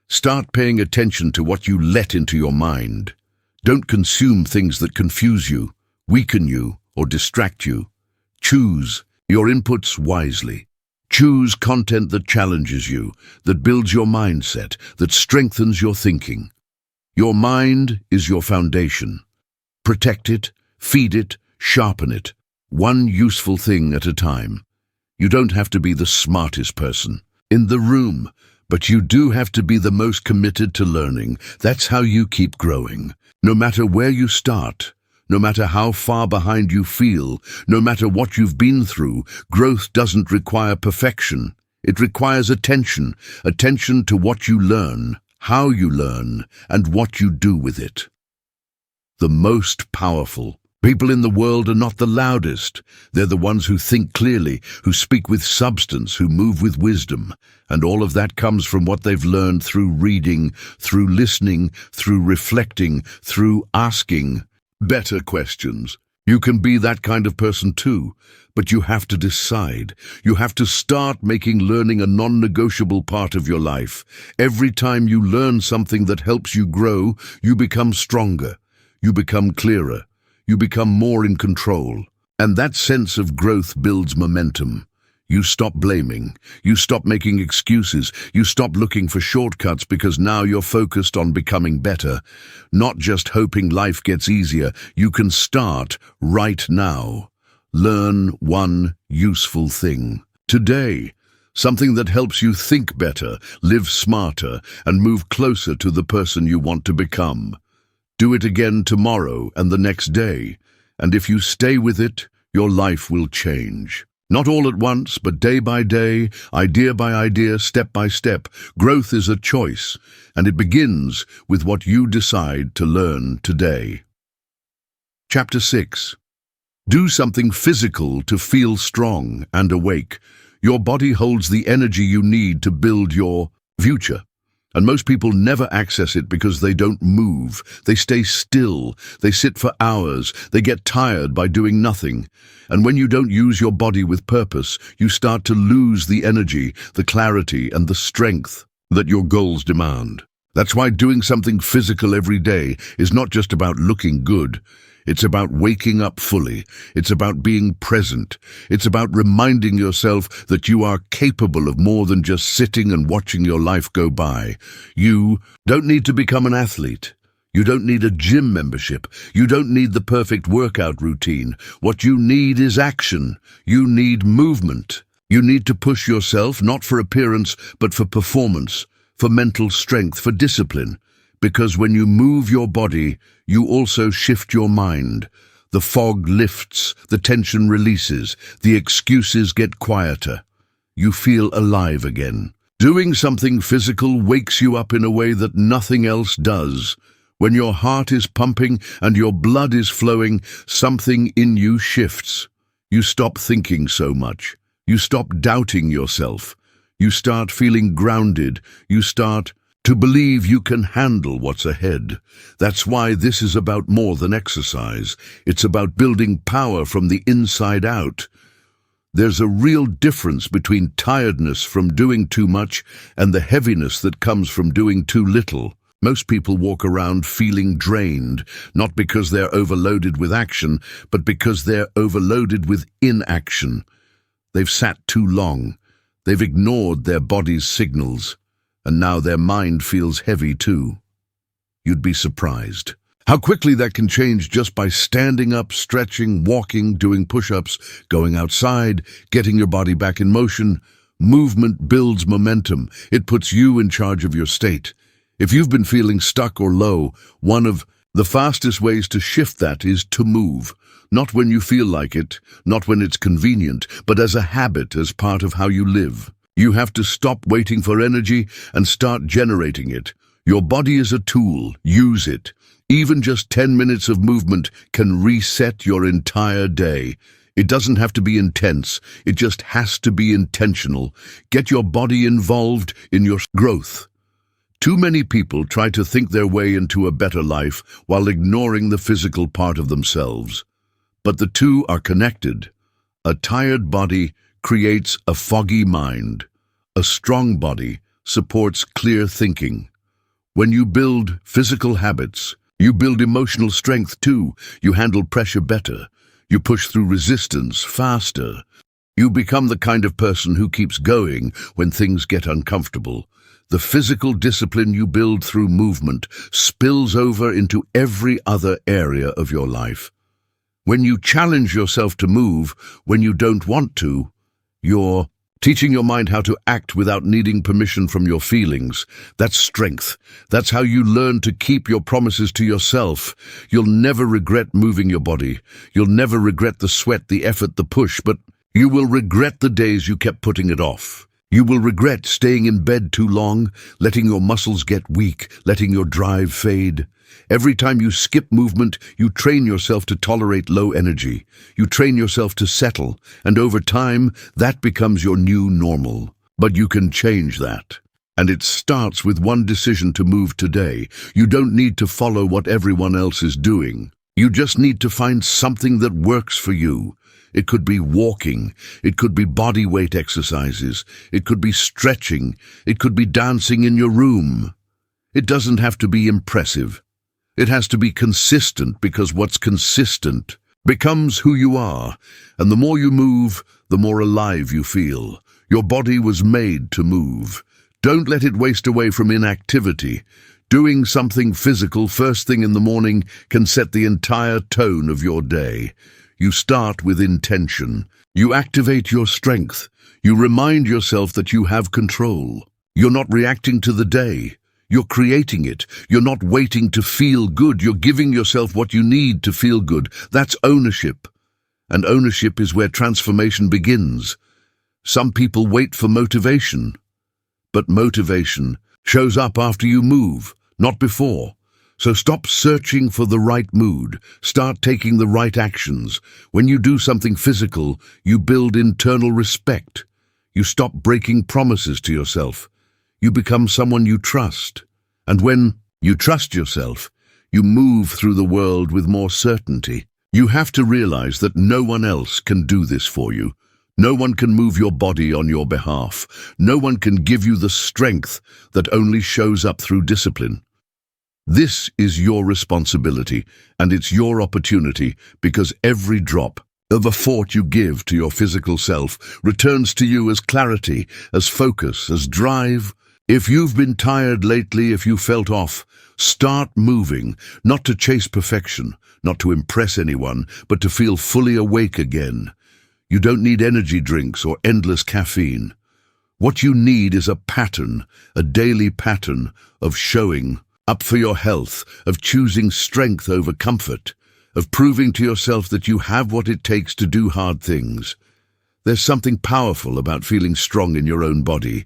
Start paying attention to what you let into your mind. Don't consume things that confuse you, weaken you, or distract you. Choose your inputs wisely. Choose content that challenges you, that builds your mindset, that strengthens your thinking. Your mind is your foundation. Protect it, feed it, sharpen it, one useful thing at a time. You don't have to be the smartest person in the room, but you do have to be the most committed to learning. That's how you keep growing. No matter where you start, no matter how far behind you feel, no matter what you've been through, growth doesn't require perfection. It requires attention to what you learn, how you learn, and what you do with it. The most powerful, People in the world are not the loudest. They're the ones who think clearly, who speak with substance, who move with wisdom. And all of that comes from what they've learned through reading, through listening, through reflecting, through asking better questions. You can be that kind of person too, but you have to decide. You have to start making learning a non-negotiable part of your life. Every time you learn something that helps you grow, you become stronger. You become clearer. You become more in control. And that sense of growth builds momentum. You stop blaming. You stop making excuses. You stop looking for shortcuts because now you're focused on becoming better. Not just hoping life gets easier. You can start right now. Learn one useful thing today. Something that helps you think better, live smarter, and move closer to the person you want to become. Do it again tomorrow and the next day, and if you stay with it, your life will change. Not all at once, but day by day, idea by idea, step by step. Growth is a choice, and it begins with what you decide to learn today. Chapter 6. Do something physical to feel strong and awake. Your body holds the energy you need to build your future. And most people never access it because they don't move. They stay still. They sit for hours. They get tired by doing nothing. And when you don't use your body with purpose, you start to lose the energy, the clarity, and the strength that your goals demand. That's why doing something physical every day is not just about looking good. It's about waking up fully. It's about being present. It's about reminding yourself that you are capable of more than just sitting and watching your life go by. You don't need to become an athlete. You don't need a gym membership. You don't need the perfect workout routine. What you need is action. You need movement. You need to push yourself, not for appearance, but for performance, for mental strength, for discipline. Because when you move your body, you also shift your mind. The fog lifts, the tension releases, the excuses get quieter. You feel alive again. Doing something physical wakes you up in a way that nothing else does. When your heart is pumping and your blood is flowing, something in you shifts. You stop thinking so much. You stop doubting yourself. You start feeling grounded. You start to believe you can handle what's ahead. That's why this is about more than exercise. It's about building power from the inside out. There's a real difference between tiredness from doing too much and the heaviness that comes from doing too little. Most people walk around feeling drained, not because they're overloaded with action, but because they're overloaded with inaction. They've sat too long. They've ignored their body's signals. And now their mind feels heavy too. You'd be surprised how quickly that can change just by standing up, stretching, walking, doing push-ups, going outside, getting your body back in motion. Movement builds momentum. It puts you in charge of your state. If you've been feeling stuck or low, one of the fastest ways to shift that is to move. Not when you feel like it, not when it's convenient, but as a habit, as part of how you live. You have to stop waiting for energy and start generating it. Your body is a tool. Use it. Even just 10 minutes of movement can reset your entire day. It doesn't have to be intense. It just has to be intentional. Get your body involved in your growth. Too many people try to think their way into a better life while ignoring the physical part of themselves. But the two are connected. A tired body creates a foggy mind. A strong body supports clear thinking. When you build physical habits, you build emotional strength too. You handle pressure better. You push through resistance faster. You become the kind of person who keeps going when things get uncomfortable. The physical discipline you build through movement spills over into every other area of your life. When you challenge yourself to move when you don't want to, you're teaching your mind how to act without needing permission from your feelings. That's strength. That's how you learn to keep your promises to yourself. You'll never regret moving your body. You'll never regret the sweat, the effort, the push, but you will regret the days you kept putting it off. You will regret staying in bed too long, letting your muscles get weak, letting your drive fade. Every time you skip movement, you train yourself to tolerate low energy. You train yourself to settle, and over time, that becomes your new normal. But you can change that. And it starts with one decision to move today. You don't need to follow what everyone else is doing. You just need to find something that works for you. It could be walking, it could be body weight exercises, it could be stretching, it could be dancing in your room. It doesn't have to be impressive. It has to be consistent, because what's consistent becomes who you are, and the more you move, the more alive you feel. Your body was made to move. Don't let it waste away from inactivity. Doing something physical first thing in the morning can set the entire tone of your day. You start with intention. You activate your strength. You remind yourself that you have control. You're not reacting to the day. You're creating it. You're not waiting to feel good. You're giving yourself what you need to feel good. That's ownership. And ownership is where transformation begins. Some people wait for motivation. But motivation shows up after you move, not before. So stop searching for the right mood. Start taking the right actions. When you do something physical, you build internal respect. You stop breaking promises to yourself. You become someone you trust. And when you trust yourself, you move through the world with more certainty. You have to realize that no one else can do this for you. No one can move your body on your behalf. No one can give you the strength that only shows up through discipline. This is your responsibility, and it's your opportunity, because every drop of effort you give to your physical self returns to you as clarity, as focus, as drive. If you've been tired lately, if you felt off, start moving, not to chase perfection, not to impress anyone, but to feel fully awake again. You don't need energy drinks or endless caffeine. What you need is a pattern, a daily pattern of showing up for your health, of choosing strength over comfort, of proving to yourself that you have what it takes to do hard things. There's something powerful about feeling strong in your own body.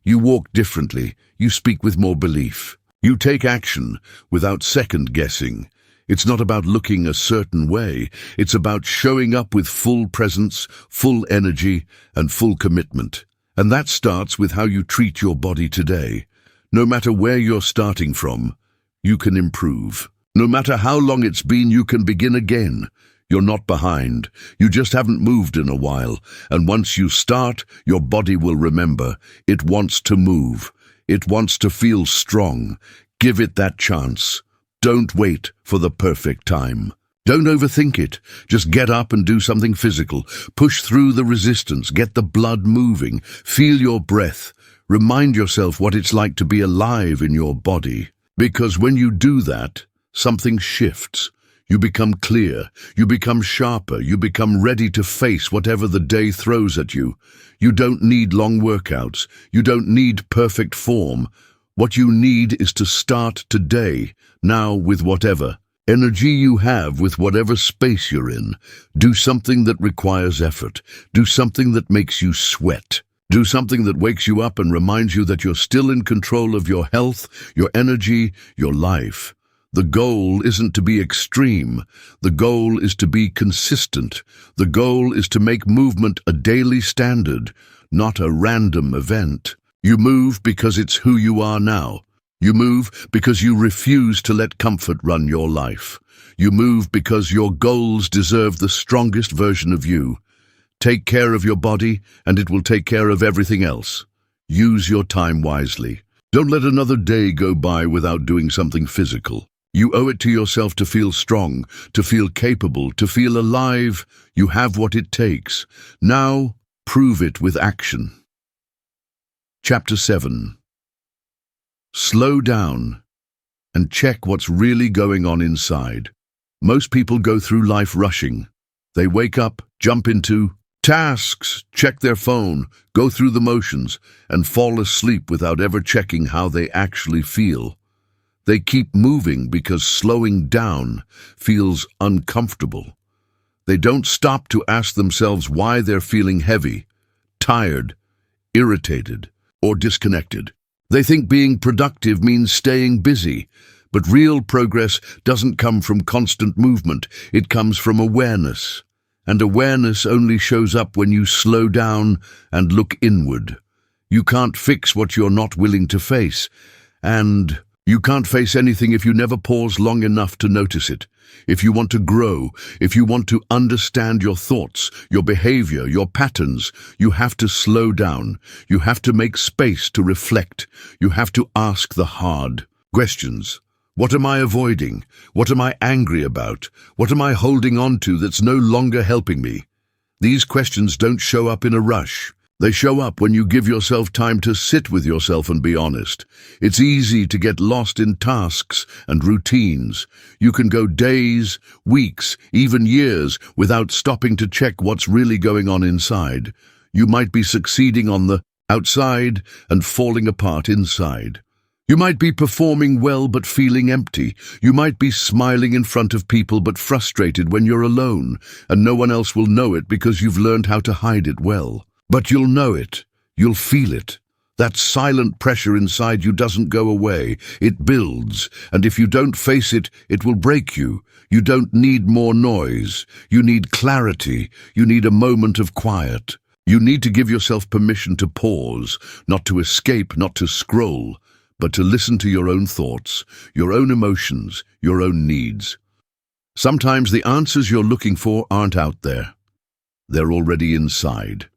You walk differently, you speak with more belief. You take action without second-guessing. It's not about looking a certain way, it's about showing up with full presence, full energy, and full commitment. And that starts with how you treat your body today. No matter where you're starting from, you can improve. No matter how long it's been, you can begin again. You're not behind. You just haven't moved in a while. And once you start, your body will remember. It wants to move. It wants to feel strong. Give it that chance. Don't wait for the perfect time. Don't overthink it. Just get up and do something physical. Push through the resistance. Get the blood moving. Feel your breath. Remind yourself what it's like to be alive in your body. Because when you do that, something shifts. You become clear. You become sharper. You become ready to face whatever the day throws at you. You don't need long workouts. You don't need perfect form. What you need is to start today, now, with whatever energy you have, with whatever space you're in. Do something that requires effort. Do something that makes you sweat. Do something that wakes you up and reminds you that you're still in control of your health, your energy, your life. The goal isn't to be extreme. The goal is to be consistent. The goal is to make movement a daily standard, not a random event. You move because it's who you are now. You move because you refuse to let comfort run your life. You move because your goals deserve the strongest version of you. Take care of your body, and it will take care of everything else. Use your time wisely. Don't let another day go by without doing something physical. You owe it to yourself to feel strong, to feel capable, to feel alive. You have what it takes. Now, prove it with action. Chapter 7. Slow down and check what's really going on inside. Most people go through life rushing. They wake up, jump into tasks, check their phone, go through the motions, and fall asleep without ever checking how they actually feel. They keep moving because slowing down feels uncomfortable. They don't stop to ask themselves why they're feeling heavy, tired, irritated, or disconnected. They think being productive means staying busy, but real progress doesn't come from constant movement, it comes from awareness. And awareness only shows up when you slow down and look inward. You can't fix what you're not willing to face, and you can't face anything if you never pause long enough to notice it. If you want to grow, if you want to understand your thoughts, your behavior, your patterns, you have to slow down. You have to make space to reflect. You have to ask the hard questions. What am I avoiding? What am I angry about? What am I holding on to that's no longer helping me? These questions don't show up in a rush. They show up when you give yourself time to sit with yourself and be honest. It's easy to get lost in tasks and routines. You can go days, weeks, even years without stopping to check what's really going on inside. You might be succeeding on the outside and falling apart inside. You might be performing well but feeling empty. You might be smiling in front of people but frustrated when you're alone, and no one else will know it because you've learned how to hide it well. But you'll know it. You'll feel it. That silent pressure inside you doesn't go away. It builds, and if you don't face it, it will break you. You don't need more noise. You need clarity. You need a moment of quiet. You need to give yourself permission to pause, not to escape, not to scroll, but to listen to your own thoughts, your own emotions, your own needs. Sometimes the answers you're looking for aren't out there. They're already inside.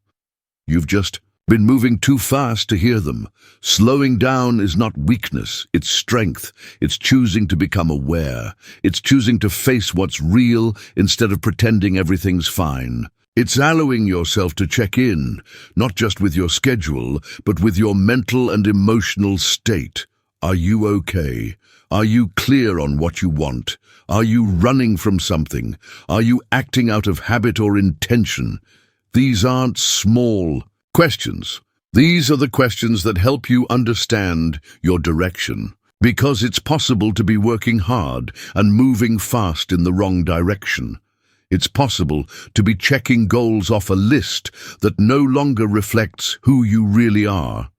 You've just been moving too fast to hear them. Slowing down is not weakness, it's strength. It's choosing to become aware. It's choosing to face what's real instead of pretending everything's fine. It's allowing yourself to check in, not just with your schedule, but with your mental and emotional state. Are you okay? Are you clear on what you want? Are you running from something? Are you acting out of habit or intention? These aren't small questions. These are the questions that help you understand your direction. Because it's possible to be working hard and moving fast in the wrong direction. It's possible to be checking goals off a list that no longer reflects who you really are.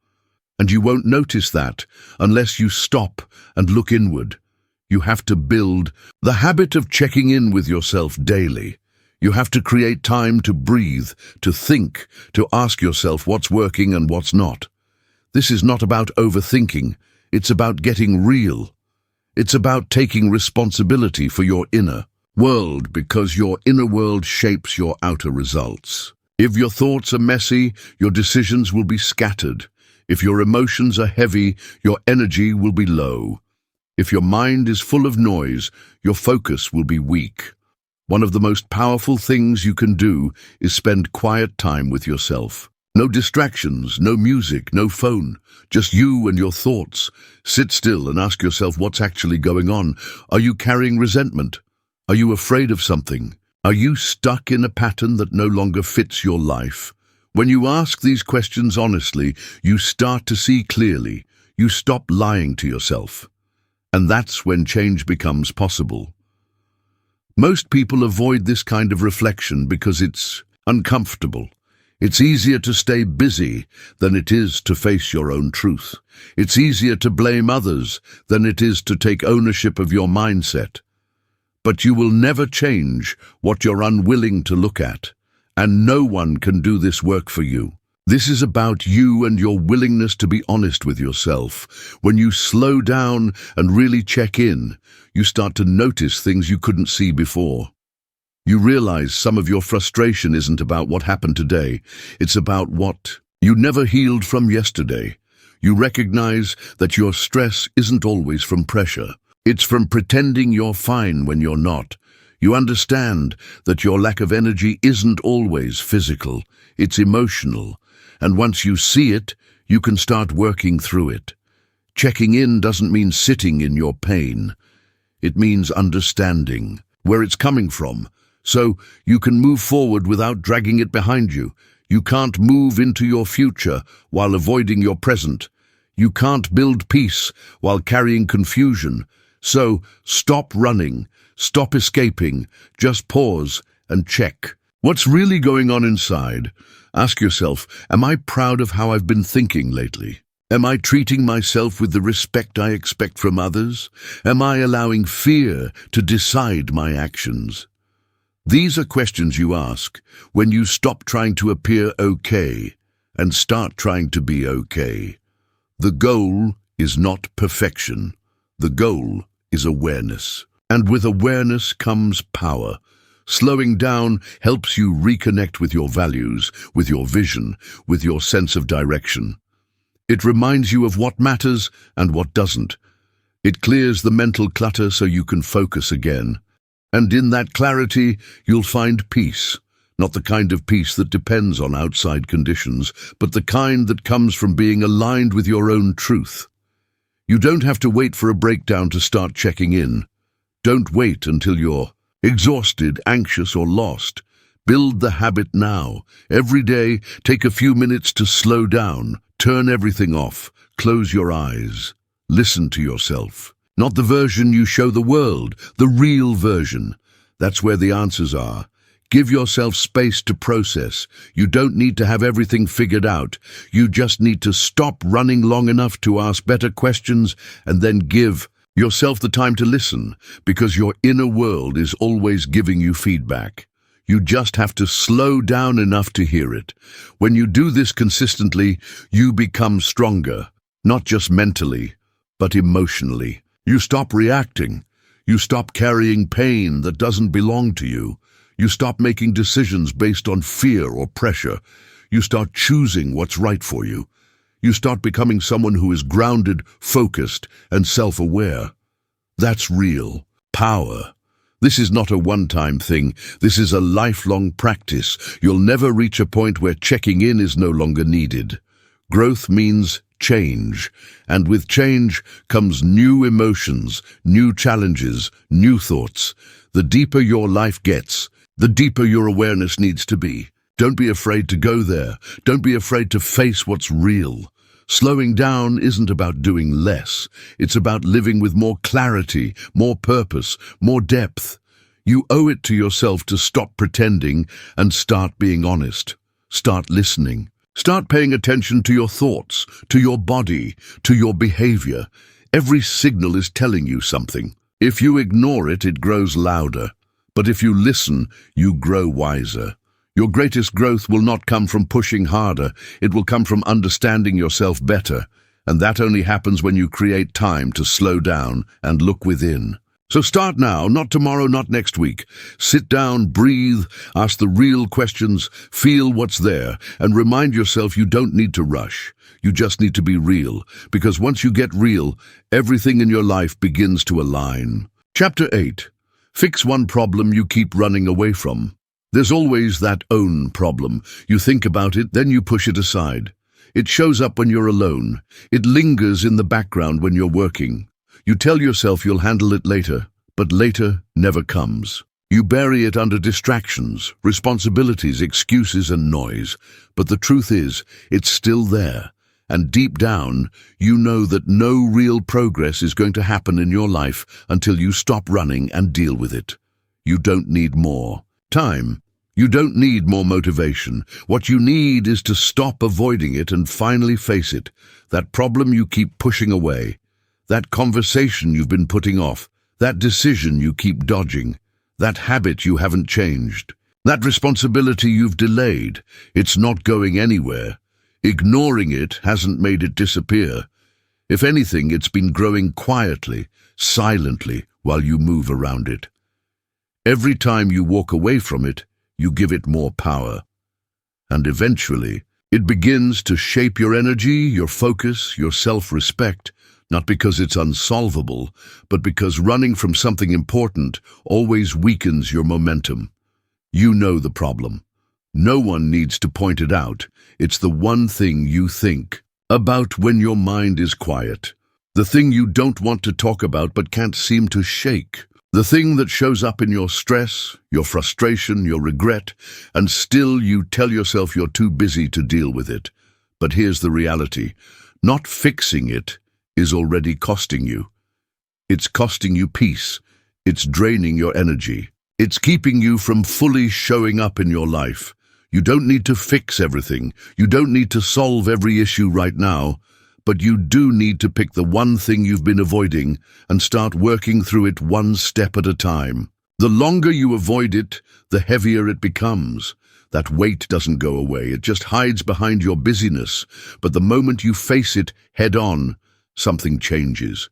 And you won't notice that unless you stop and look inward. You have to build the habit of checking in with yourself daily. You have to create time to breathe, to think, to ask yourself what's working and what's not. This is not about overthinking. It's about getting real. It's about taking responsibility for your inner world, because your inner world shapes your outer results. If your thoughts are messy, your decisions will be scattered. If your emotions are heavy, your energy will be low. If your mind is full of noise, your focus will be weak. One of the most powerful things you can do is spend quiet time with yourself. No distractions, no music, no phone, just you and your thoughts. Sit still and ask yourself what's actually going on. Are you carrying resentment? Are you afraid of something? Are you stuck in a pattern that no longer fits your life? When you ask these questions honestly, you start to see clearly. You stop lying to yourself. And that's when change becomes possible. Most people avoid this kind of reflection because it's uncomfortable. It's easier to stay busy than it is to face your own truth. It's easier to blame others than it is to take ownership of your mindset. But you will never change what you're unwilling to look at, and no one can do this work for you. This is about you and your willingness to be honest with yourself. When you slow down and really check in, you start to notice things you couldn't see before. You realize some of your frustration isn't about what happened today, it's about what you never healed from yesterday. You recognize that your stress isn't always from pressure. It's from pretending you're fine when you're not. You understand that your lack of energy isn't always physical, it's emotional. And once you see it, you can start working through it. Checking in doesn't mean sitting in your pain. It means understanding where it's coming from, so you can move forward without dragging it behind you. You can't move into your future while avoiding your present. You can't build peace while carrying confusion. So stop running, stop escaping, just pause and check. What's really going on inside? Ask yourself, am I proud of how I've been thinking lately? Am I treating myself with the respect I expect from others? Am I allowing fear to decide my actions? These are questions you ask when you stop trying to appear okay and start trying to be okay. The goal is not perfection. The goal is awareness. And with awareness comes power. Slowing down helps you reconnect with your values, with your vision, with your sense of direction. It reminds you of what matters and what doesn't. It clears the mental clutter so you can focus again. And in that clarity, you'll find peace. Not the kind of peace that depends on outside conditions, but the kind that comes from being aligned with your own truth. You don't have to wait for a breakdown to start checking in. Don't wait until you're exhausted, anxious, or lost. Build the habit now. Every day, take a few minutes to slow down, turn everything off, close your eyes. Listen to yourself. Not the version you show the world, the real version. That's where the answers are. Give yourself space to process. You don't need to have everything figured out. You just need to stop running long enough to ask better questions and then give yourself the time to listen, because your inner world is always giving you feedback. You just have to slow down enough to hear it. When you do this consistently, you become stronger, not just mentally, but emotionally. You stop reacting. You stop carrying pain that doesn't belong to you. You stop making decisions based on fear or pressure. You start choosing what's right for you. You start becoming someone who is grounded, focused, and self-aware. That's real power. This is not a one-time thing. This is a lifelong practice. You'll never reach a point where checking in is no longer needed. Growth means change, and with change comes new emotions, new challenges, new thoughts. The deeper your life gets, the deeper your awareness needs to be. Don't be afraid to go there. Don't be afraid to face what's real. Slowing down isn't about doing less. It's about living with more clarity, more purpose, more depth. You owe it to yourself to stop pretending and start being honest. Start listening. Start paying attention to your thoughts, to your body, to your behavior. Every signal is telling you something. If you ignore it, it grows louder. But if you listen, you grow wiser. Your greatest growth will not come from pushing harder. It will come from understanding yourself better. And that only happens when you create time to slow down and look within. So start now, not tomorrow, not next week. Sit down, breathe, ask the real questions, feel what's there, and remind yourself you don't need to rush. You just need to be real, because once you get real, everything in your life begins to align. Chapter 8. Fix one problem you keep running away from. There's always that own problem. You think about it, then you push it aside. It shows up when you're alone. It lingers in the background when you're working. You tell yourself you'll handle it later, but later never comes. You bury it under distractions, responsibilities, excuses, and noise. But the truth is, it's still there. And deep down, you know that no real progress is going to happen in your life until you stop running and deal with it. You don't need more time. You don't need more motivation. What you need is to stop avoiding it and finally face it. That problem you keep pushing away. That conversation you've been putting off. That decision you keep dodging. That habit you haven't changed. That responsibility you've delayed. It's not going anywhere. Ignoring it hasn't made it disappear. If anything, it's been growing quietly, silently, while you move around it. Every time you walk away from it, you give it more power. And eventually, it begins to shape your energy, your focus, your self-respect, not because it's unsolvable, but because running from something important always weakens your momentum. You know the problem. No one needs to point it out. It's the one thing you think about when your mind is quiet. The thing you don't want to talk about but can't seem to shake. The thing that shows up in your stress, your frustration, your regret, and still you tell yourself you're too busy to deal with it. But here's the reality. Not fixing it is already costing you. It's costing you peace. It's draining your energy. It's keeping you from fully showing up in your life. You don't need to fix everything. You don't need to solve every issue right now. But you do need to pick the one thing you've been avoiding and start working through it one step at a time. The longer you avoid it, the heavier it becomes. That weight doesn't go away. It just hides behind your busyness. But the moment you face it head on, something changes.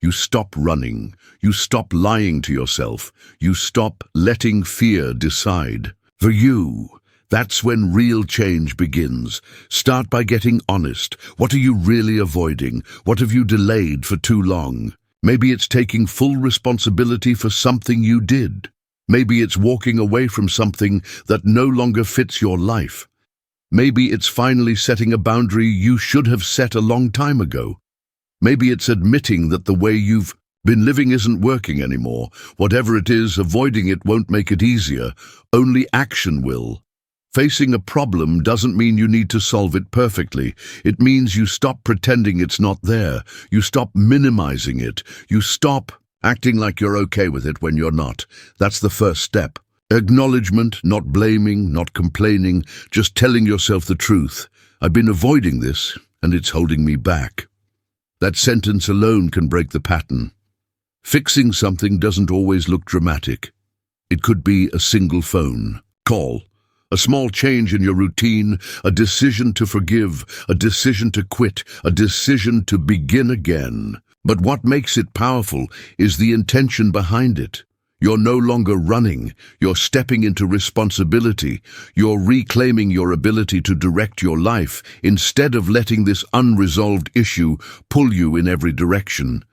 You stop running. You stop lying to yourself. You stop letting fear decide. For you, that's when real change begins. Start by getting honest. What are you really avoiding? What have you delayed for too long? Maybe it's taking full responsibility for something you did. Maybe it's walking away from something that no longer fits your life. Maybe it's finally setting a boundary you should have set a long time ago. Maybe it's admitting that the way you've been living isn't working anymore. Whatever it is, avoiding it won't make it easier. Only action will. Facing a problem doesn't mean you need to solve it perfectly. It means you stop pretending it's not there. You stop minimizing it. You stop acting like you're okay with it when you're not. That's the first step. Acknowledgement, not blaming, not complaining, just telling yourself the truth. I've been avoiding this, and it's holding me back. That sentence alone can break the pattern. Fixing something doesn't always look dramatic. It could be a single phone call, a small change in your routine, a decision to forgive, a decision to quit, a decision to begin again. But what makes it powerful is the intention behind it. You're no longer running. You're stepping into responsibility. You're reclaiming your ability to direct your life instead of letting this unresolved issue pull you in every direction.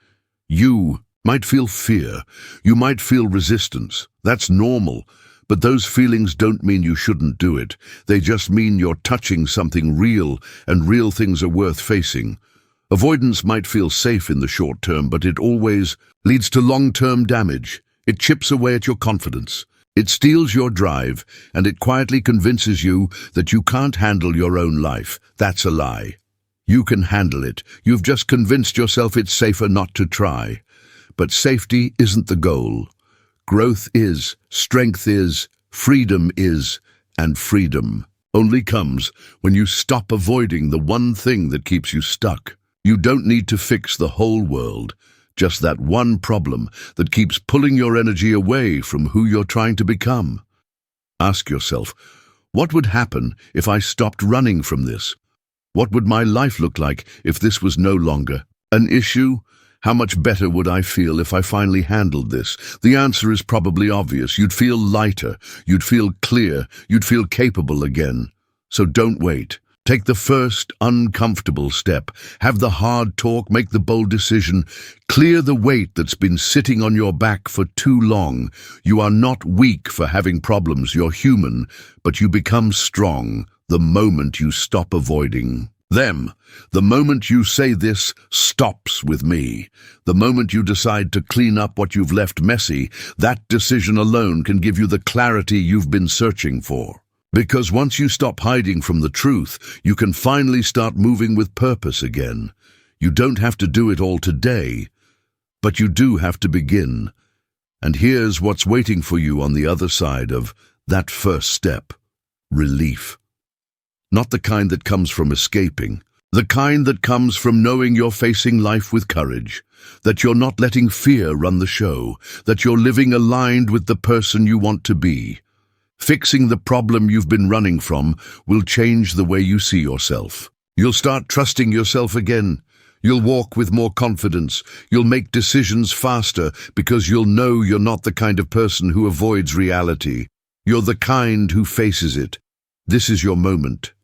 You might feel fear. You might feel resistance. That's normal. But those feelings don't mean you shouldn't do it. They just mean you're touching something real, and real things are worth facing. Avoidance might feel safe in the short term, but it always leads to long-term damage. It chips away at your confidence. It steals your drive, and it quietly convinces you that you can't handle your own life. That's a lie. You can handle it. You've just convinced yourself it's safer not to try. But safety isn't the goal. Growth is, strength is, freedom is, and freedom only comes when you stop avoiding the one thing that keeps you stuck. You don't need to fix the whole world, just that one problem that keeps pulling your energy away from who you're trying to become. Ask yourself, what would happen if I stopped running from this? What would my life look like if this was no longer an issue? How much better would I feel if I finally handled this? The answer is probably obvious. You'd feel lighter, you'd feel clear, you'd feel capable again. So don't wait. Take the first uncomfortable step. Have the hard talk, make the bold decision. Clear the weight that's been sitting on your back for too long. You are not weak for having problems. You're human, but you become strong the moment you stop avoiding them. The moment you say this stops with me. The moment you decide to clean up what you've left messy, that decision alone can give you the clarity you've been searching for. Because once you stop hiding from the truth, you can finally start moving with purpose again. You don't have to do it all today, but you do have to begin. And here's what's waiting for you on the other side of that first step: relief. Not the kind that comes from escaping, the kind that comes from knowing you're facing life with courage, that you're not letting fear run the show, that you're living aligned with the person you want to be. Fixing the problem you've been running from will change the way you see yourself. You'll start trusting yourself again. You'll walk with more confidence. You'll make decisions faster because you'll know you're not the kind of person who avoids reality. You're the kind who faces it. This is your moment.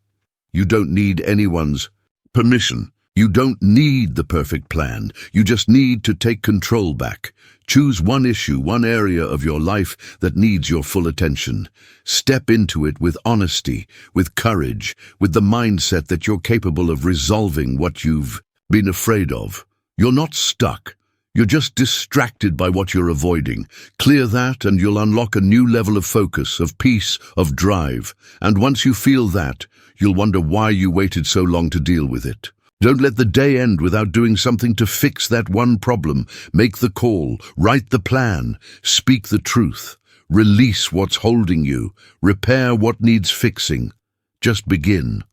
You don't need anyone's permission. You don't need the perfect plan. You just need to take control back. Choose one issue, one area of your life that needs your full attention. Step into it with honesty, with courage, with the mindset that you're capable of resolving what you've been afraid of. You're not stuck. You're just distracted by what you're avoiding. Clear that and you'll unlock a new level of focus, of peace, of drive. And once you feel that, you'll wonder why you waited so long to deal with it. Don't let the day end without doing something to fix that one problem. Make the call, write the plan, speak the truth. Release what's holding you. Repair what needs fixing. Just begin.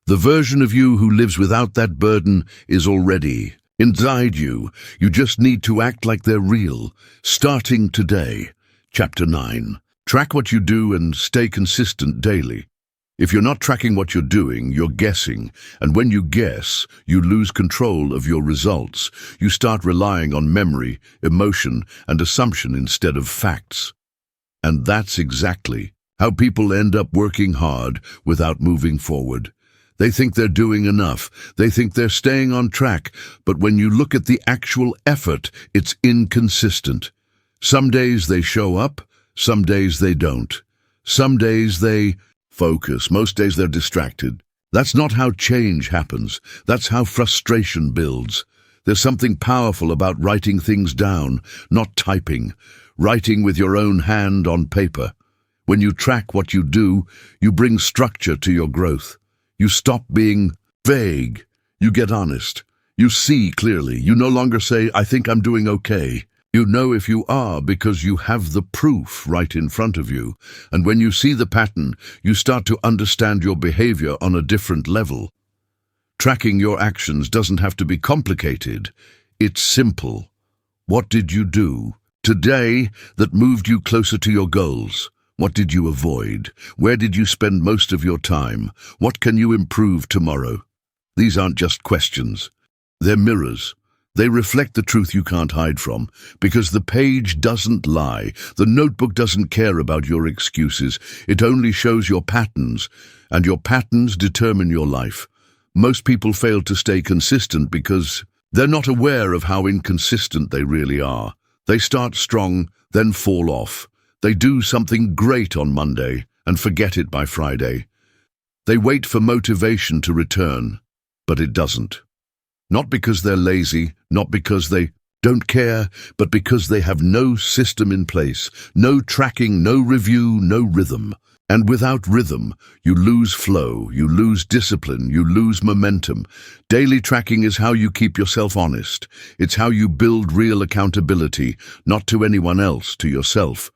The version of you who lives without that burden is already inside you. You just need to act like they're real. Starting today. Chapter 9. Track what you do and stay consistent daily. If you're not tracking what you're doing, you're guessing. And when you guess, you lose control of your results. You start relying on memory, emotion, and assumption instead of facts. And that's exactly how people end up working hard without moving forward. They think they're doing enough. They think they're staying on track. But when you look at the actual effort, it's inconsistent. Some days they show up, some days they don't. Some days they focus, most days they're distracted. That's not how change happens. That's how frustration builds. There's something powerful about writing things down, not typing. Writing with your own hand on paper. When you track what you do, you bring structure to your growth. You stop being vague. You get honest. You see clearly. You no longer say, I think I'm doing okay. You know if you are because you have the proof right in front of you. And when you see the pattern, you start to understand your behavior on a different level. Tracking your actions doesn't have to be complicated. It's simple. What did you do today that moved you closer to your goals? What did you avoid? Where did you spend most of your time? What can you improve tomorrow? These aren't just questions. They're mirrors. They reflect the truth you can't hide from, because the page doesn't lie. The notebook doesn't care about your excuses. It only shows your patterns, and your patterns determine your life. Most people fail to stay consistent because they're not aware of how inconsistent they really are. They start strong, then fall off. They do something great on Monday and forget it by Friday. They wait for motivation to return, but it doesn't. Not because they're lazy, not because they don't care, but because they have no system in place, no tracking, no review, no rhythm. And without rhythm, you lose flow, you lose discipline, you lose momentum. Daily tracking is how you keep yourself honest. It's how you build real accountability, not to anyone else, to yourself.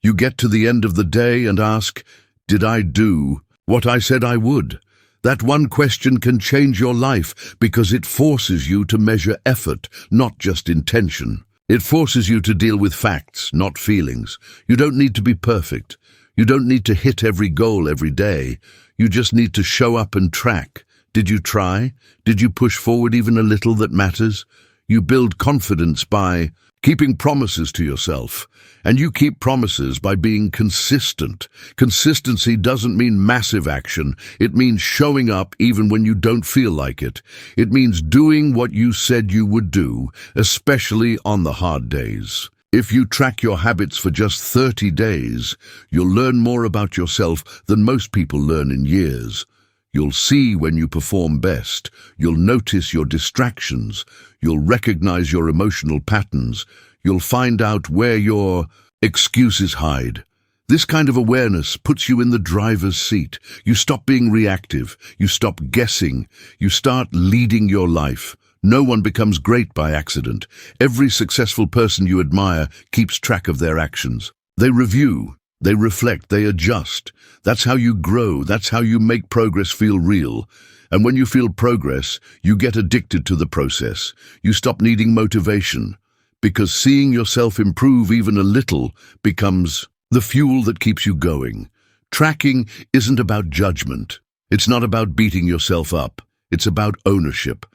You get to the end of the day and ask, did I do what I said I would? That one question can change your life because it forces you to measure effort, not just intention. It forces you to deal with facts, not feelings. You don't need to be perfect. You don't need to hit every goal every day. You just need to show up and track. Did you try? Did you push forward even a little that matters? You build confidence by keeping promises to yourself. And you keep promises by being consistent. Consistency doesn't mean massive action. It means showing up even when you don't feel like it. It means doing what you said you would do, especially on the hard days. If you track your habits for just 30 days, you'll learn more about yourself than most people learn in years. You'll see when you perform best. You'll notice your distractions. You'll recognize your emotional patterns. You'll find out where your excuses hide. This kind of awareness puts you in the driver's seat. You stop being reactive. You stop guessing. You start leading your life. No one becomes great by accident. Every successful person you admire keeps track of their actions. They review. They reflect, they adjust. That's how you grow. That's how you make progress feel real. And when you feel progress, you get addicted to the process. You stop needing motivation, because seeing yourself improve even a little becomes the fuel that keeps you going. Tracking isn't about judgment. It's not about beating yourself up. It's about ownership.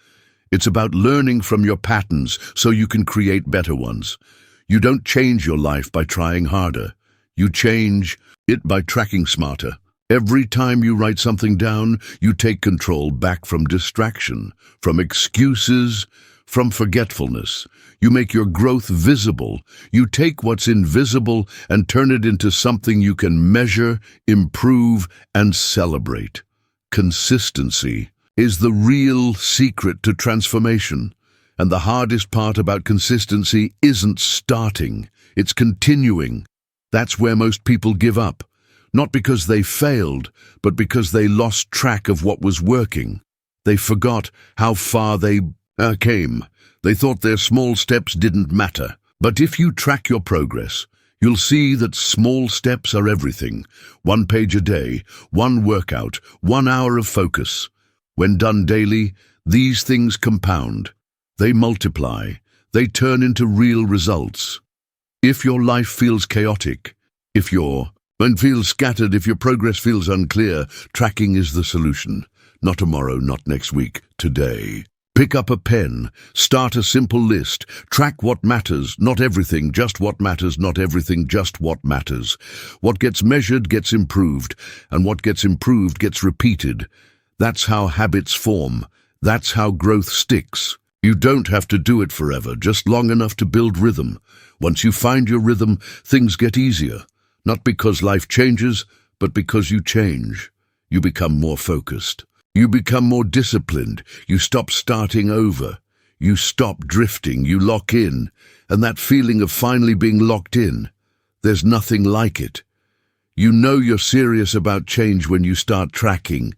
It's about learning from your patterns so you can create better ones. You don't change your life by trying harder. You change it by tracking smarter. Every time you write something down, you take control back from distraction, from excuses, from forgetfulness. You make your growth visible. You take what's invisible and turn it into something you can measure, improve, and celebrate. Consistency is the real secret to transformation. And the hardest part about consistency isn't starting, it's continuing. That's where most people give up, not because they failed, but because they lost track of what was working. They forgot how far they came. They thought their small steps didn't matter. But if you track your progress, You'll see that small steps are everything. 1 page a day, one workout, 1 hour of focus. When done daily, these things compound. They multiply. They turn into real results. If your life feels chaotic, if your mind feels scattered, if your progress feels unclear, tracking is the solution. Not tomorrow, not next week, today. Pick up a pen, start a simple list, track what matters, not everything, just what matters, not everything, just what matters. What gets measured gets improved, and what gets improved gets repeated. That's how habits form. That's how growth sticks. You don't have to do it forever, just long enough to build rhythm. Once you find your rhythm, things get easier. Not because life changes, but because you change. You become more focused. You become more disciplined. You stop starting over. You stop drifting. You lock in. And that feeling of finally being locked in, there's nothing like it. You know you're serious about change when you start tracking,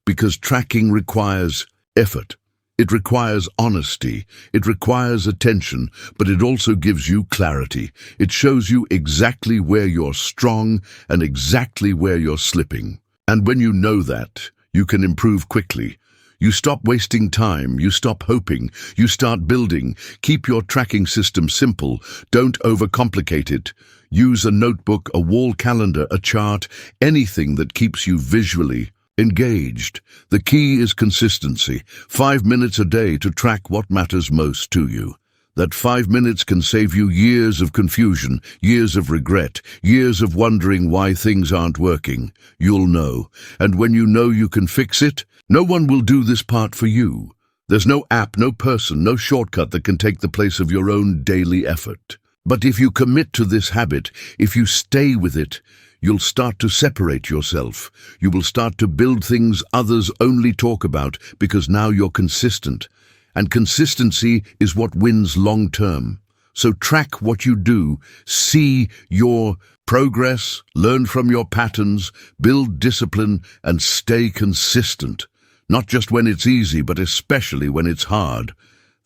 because tracking requires effort. It requires honesty. It requires attention, but it also gives you clarity. It shows you exactly where you're strong and exactly where you're slipping. And when you know that, you can improve quickly. You stop wasting time, you stop hoping, you start building. Keep your tracking system simple, don't overcomplicate it. Use a notebook, a wall calendar, a chart, anything that keeps you visually engaged. The key is consistency. 5 minutes a day to track what matters most to you. That 5 minutes can save you years of confusion, years of regret, years of wondering why things aren't working. You'll know. And when you know you can fix it, no one will do this part for you. There's no app, no person, no shortcut that can take the place of your own daily effort. But if you commit to this habit, if you stay with it, you'll start to separate yourself. You will start to build things others only talk about because now you're consistent. And consistency is what wins long term. So track what you do, see your progress, learn from your patterns, build discipline, and stay consistent. Not just when it's easy, but especially when it's hard.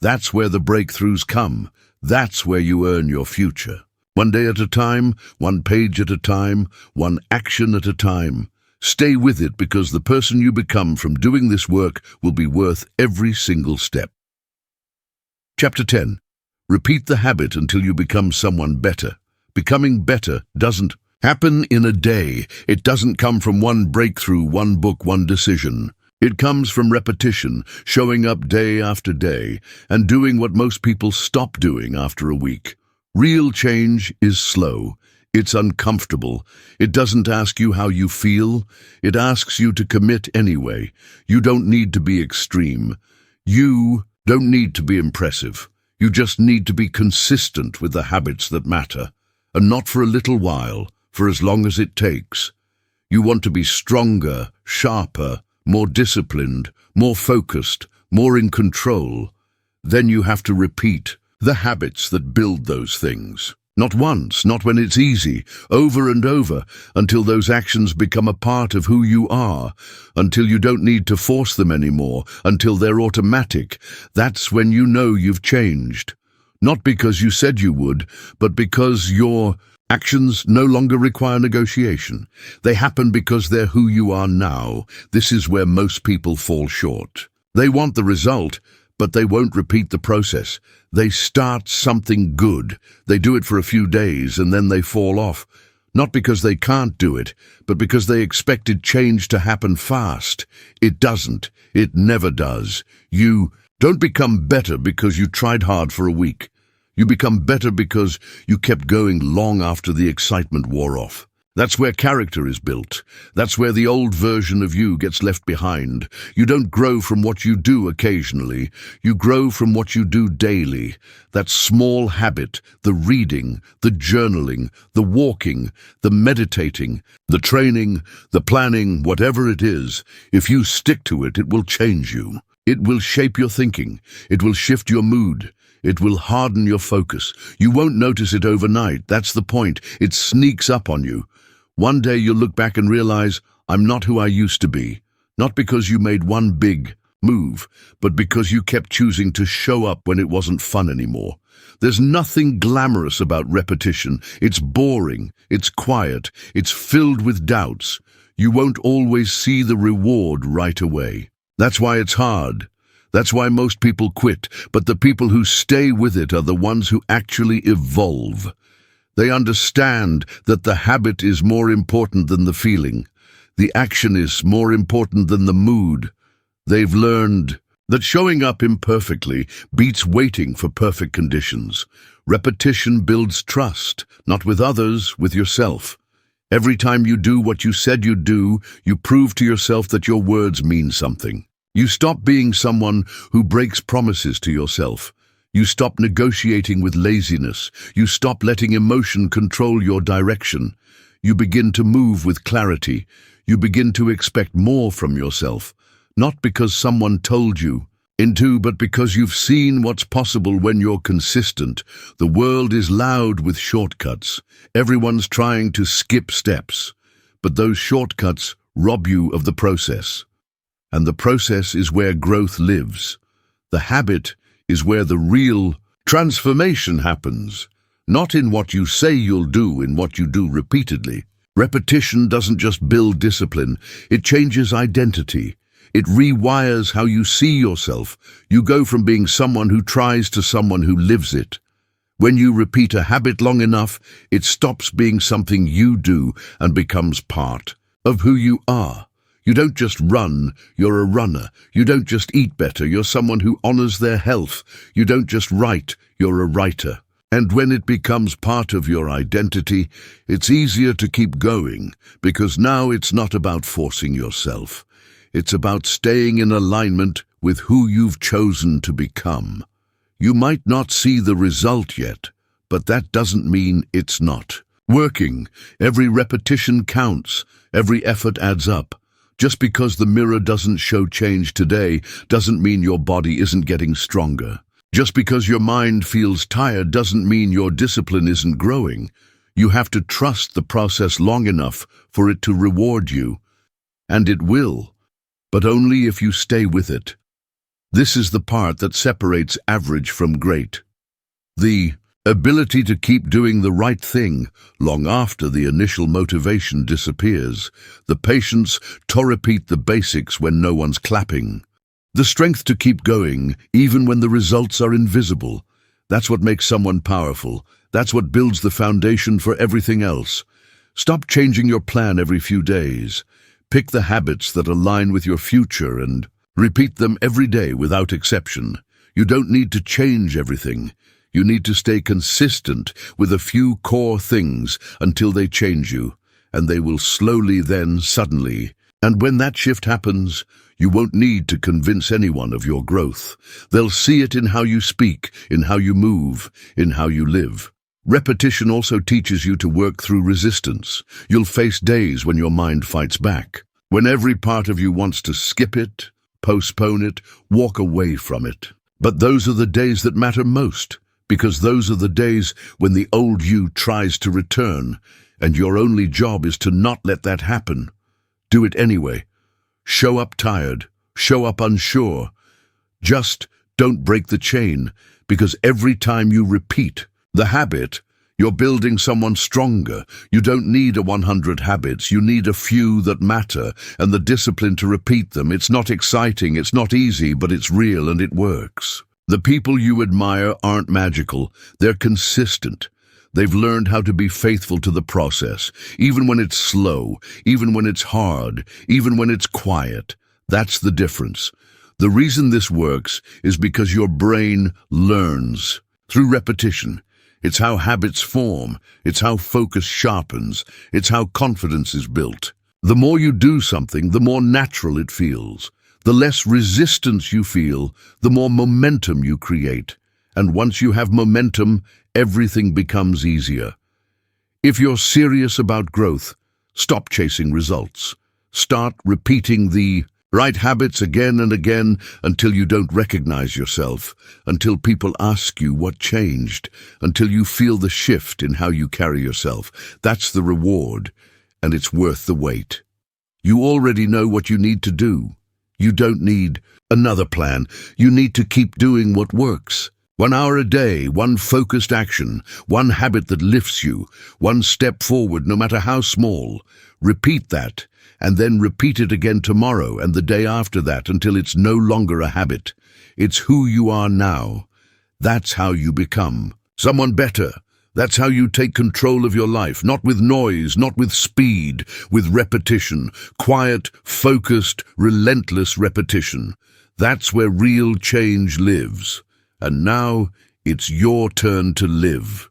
That's where the breakthroughs come. That's where you earn your future. 1 day at a time, 1 page at a time, 1 action at a time. Stay with it because the person you become from doing this work will be worth every single step. Chapter 10. Repeat the habit until you become someone better. Becoming better doesn't happen in a day. It doesn't come from one breakthrough, one book, one decision. It comes from repetition, showing up day after day, and doing what most people stop doing after a week. Real change is slow. It's uncomfortable. It doesn't ask you how you feel. It asks you to commit anyway. You don't need to be extreme. You don't need to be impressive. You just need to be consistent with the habits that matter. And not for a little while, for as long as it takes. You want to be stronger, sharper, more disciplined, more focused, more in control. Then you have to repeat the habits that build those things. Not once, not when it's easy, over and over, until those actions become a part of who you are, until you don't need to force them anymore, until they're automatic. That's when you know you've changed. Not because you said you would, but because your actions no longer require negotiation. They happen because they're who you are now. This is where most people fall short. They want the result, but they won't repeat the process. They start something good. They do it for a few days and then they fall off. Not because they can't do it, but because they expected change to happen fast. It doesn't. It never does. You don't become better because you tried hard for a week. You become better because you kept going long after the excitement wore off. That's where character is built. That's where the old version of you gets left behind. You don't grow from what you do occasionally. You grow from what you do daily. That small habit, the reading, the journaling, the walking, the meditating, the training, the planning, whatever it is, if you stick to it, it will change you. It will shape your thinking. It will shift your mood. It will harden your focus. You won't notice it overnight. That's the point. It sneaks up on you. One day you'll look back and realize, I'm not who I used to be. Not because you made one big move, but because you kept choosing to show up when it wasn't fun anymore. There's nothing glamorous about repetition. It's boring, it's quiet, it's filled with doubts. You won't always see the reward right away. That's why it's hard. That's why most people quit, but the people who stay with it are the ones who actually evolve. They understand that the habit is more important than the feeling. The action is more important than the mood. They've learned that showing up imperfectly beats waiting for perfect conditions. Repetition builds trust, not with others, with yourself. Every time you do what you said you'd do, you prove to yourself that your words mean something. You stop being someone who breaks promises to yourself. You stop negotiating with laziness. You stop letting emotion control your direction. You begin to move with clarity. You begin to expect more from yourself, not because someone told you into, but because you've seen what's possible when you're consistent. The world is loud with shortcuts. Everyone's trying to skip steps, but those shortcuts rob you of the process. And the process is where growth lives. The habit is where the real transformation happens, not in what you say you'll do, in what you do repeatedly. Repetition doesn't just build discipline, it changes identity. It rewires how you see yourself. You go from being someone who tries to someone who lives it. When you repeat a habit long enough, it stops being something you do and becomes part of who you are. You don't just run, you're a runner. You don't just eat better, you're someone who honors their health. You don't just write, you're a writer. And when it becomes part of your identity, it's easier to keep going, because now it's not about forcing yourself. It's about staying in alignment with who you've chosen to become. You might not see the result yet, but that doesn't mean it's not working. Every repetition counts, every effort adds up. Just because the mirror doesn't show change today doesn't mean your body isn't getting stronger. Just because your mind feels tired doesn't mean your discipline isn't growing. You have to trust the process long enough for it to reward you. And it will, but only if you stay with it. This is the part that separates average from great. The ability to keep doing the right thing long after the initial motivation disappears. The patience to repeat the basics when no one's clapping. The strength to keep going even when the results are invisible. That's what makes someone powerful. That's what builds the foundation for everything else. Stop changing your plan every few days. Pick the habits that align with your future and repeat them every day without exception. You don't need to change everything. You need to stay consistent with a few core things until they change you, and they will slowly, then suddenly. And when that shift happens, you won't need to convince anyone of your growth. They'll see it in how you speak, in how you move, in how you live. Repetition also teaches you to work through resistance. You'll face days when your mind fights back, when every part of you wants to skip it, postpone it, walk away from it. But those are the days that matter most, because those are the days when the old you tries to return, and your only job is to not let that happen. Do it anyway. Show up tired, show up unsure. Just don't break the chain, because every time you repeat the habit, you're building someone stronger. You don't need 100 habits, you need a few that matter, and the discipline to repeat them. It's not exciting, it's not easy, but it's real and it works. The people you admire aren't magical, they're consistent. They've learned how to be faithful to the process, even when it's slow, even when it's hard, even when it's quiet. That's the difference. The reason this works is because your brain learns through repetition. It's how habits form. It's how focus sharpens. It's how confidence is built. The more you do something, the more natural it feels. The less resistance you feel, the more momentum you create. And once you have momentum, everything becomes easier. If you're serious about growth, stop chasing results. Start repeating the right habits again and again until you don't recognize yourself, until people ask you what changed, until you feel the shift in how you carry yourself. That's the reward, and it's worth the wait. You already know what you need to do. You don't need another plan. You need to keep doing what works. 1 hour a day, one focused action, one habit that lifts you, one step forward, no matter how small. Repeat that, and then repeat it again tomorrow and the day after that until it's no longer a habit. It's who you are now. That's how you become someone better. That's how you take control of your life, not with noise, not with speed, with repetition, quiet, focused, relentless repetition. That's where real change lives. And now it's your turn to live.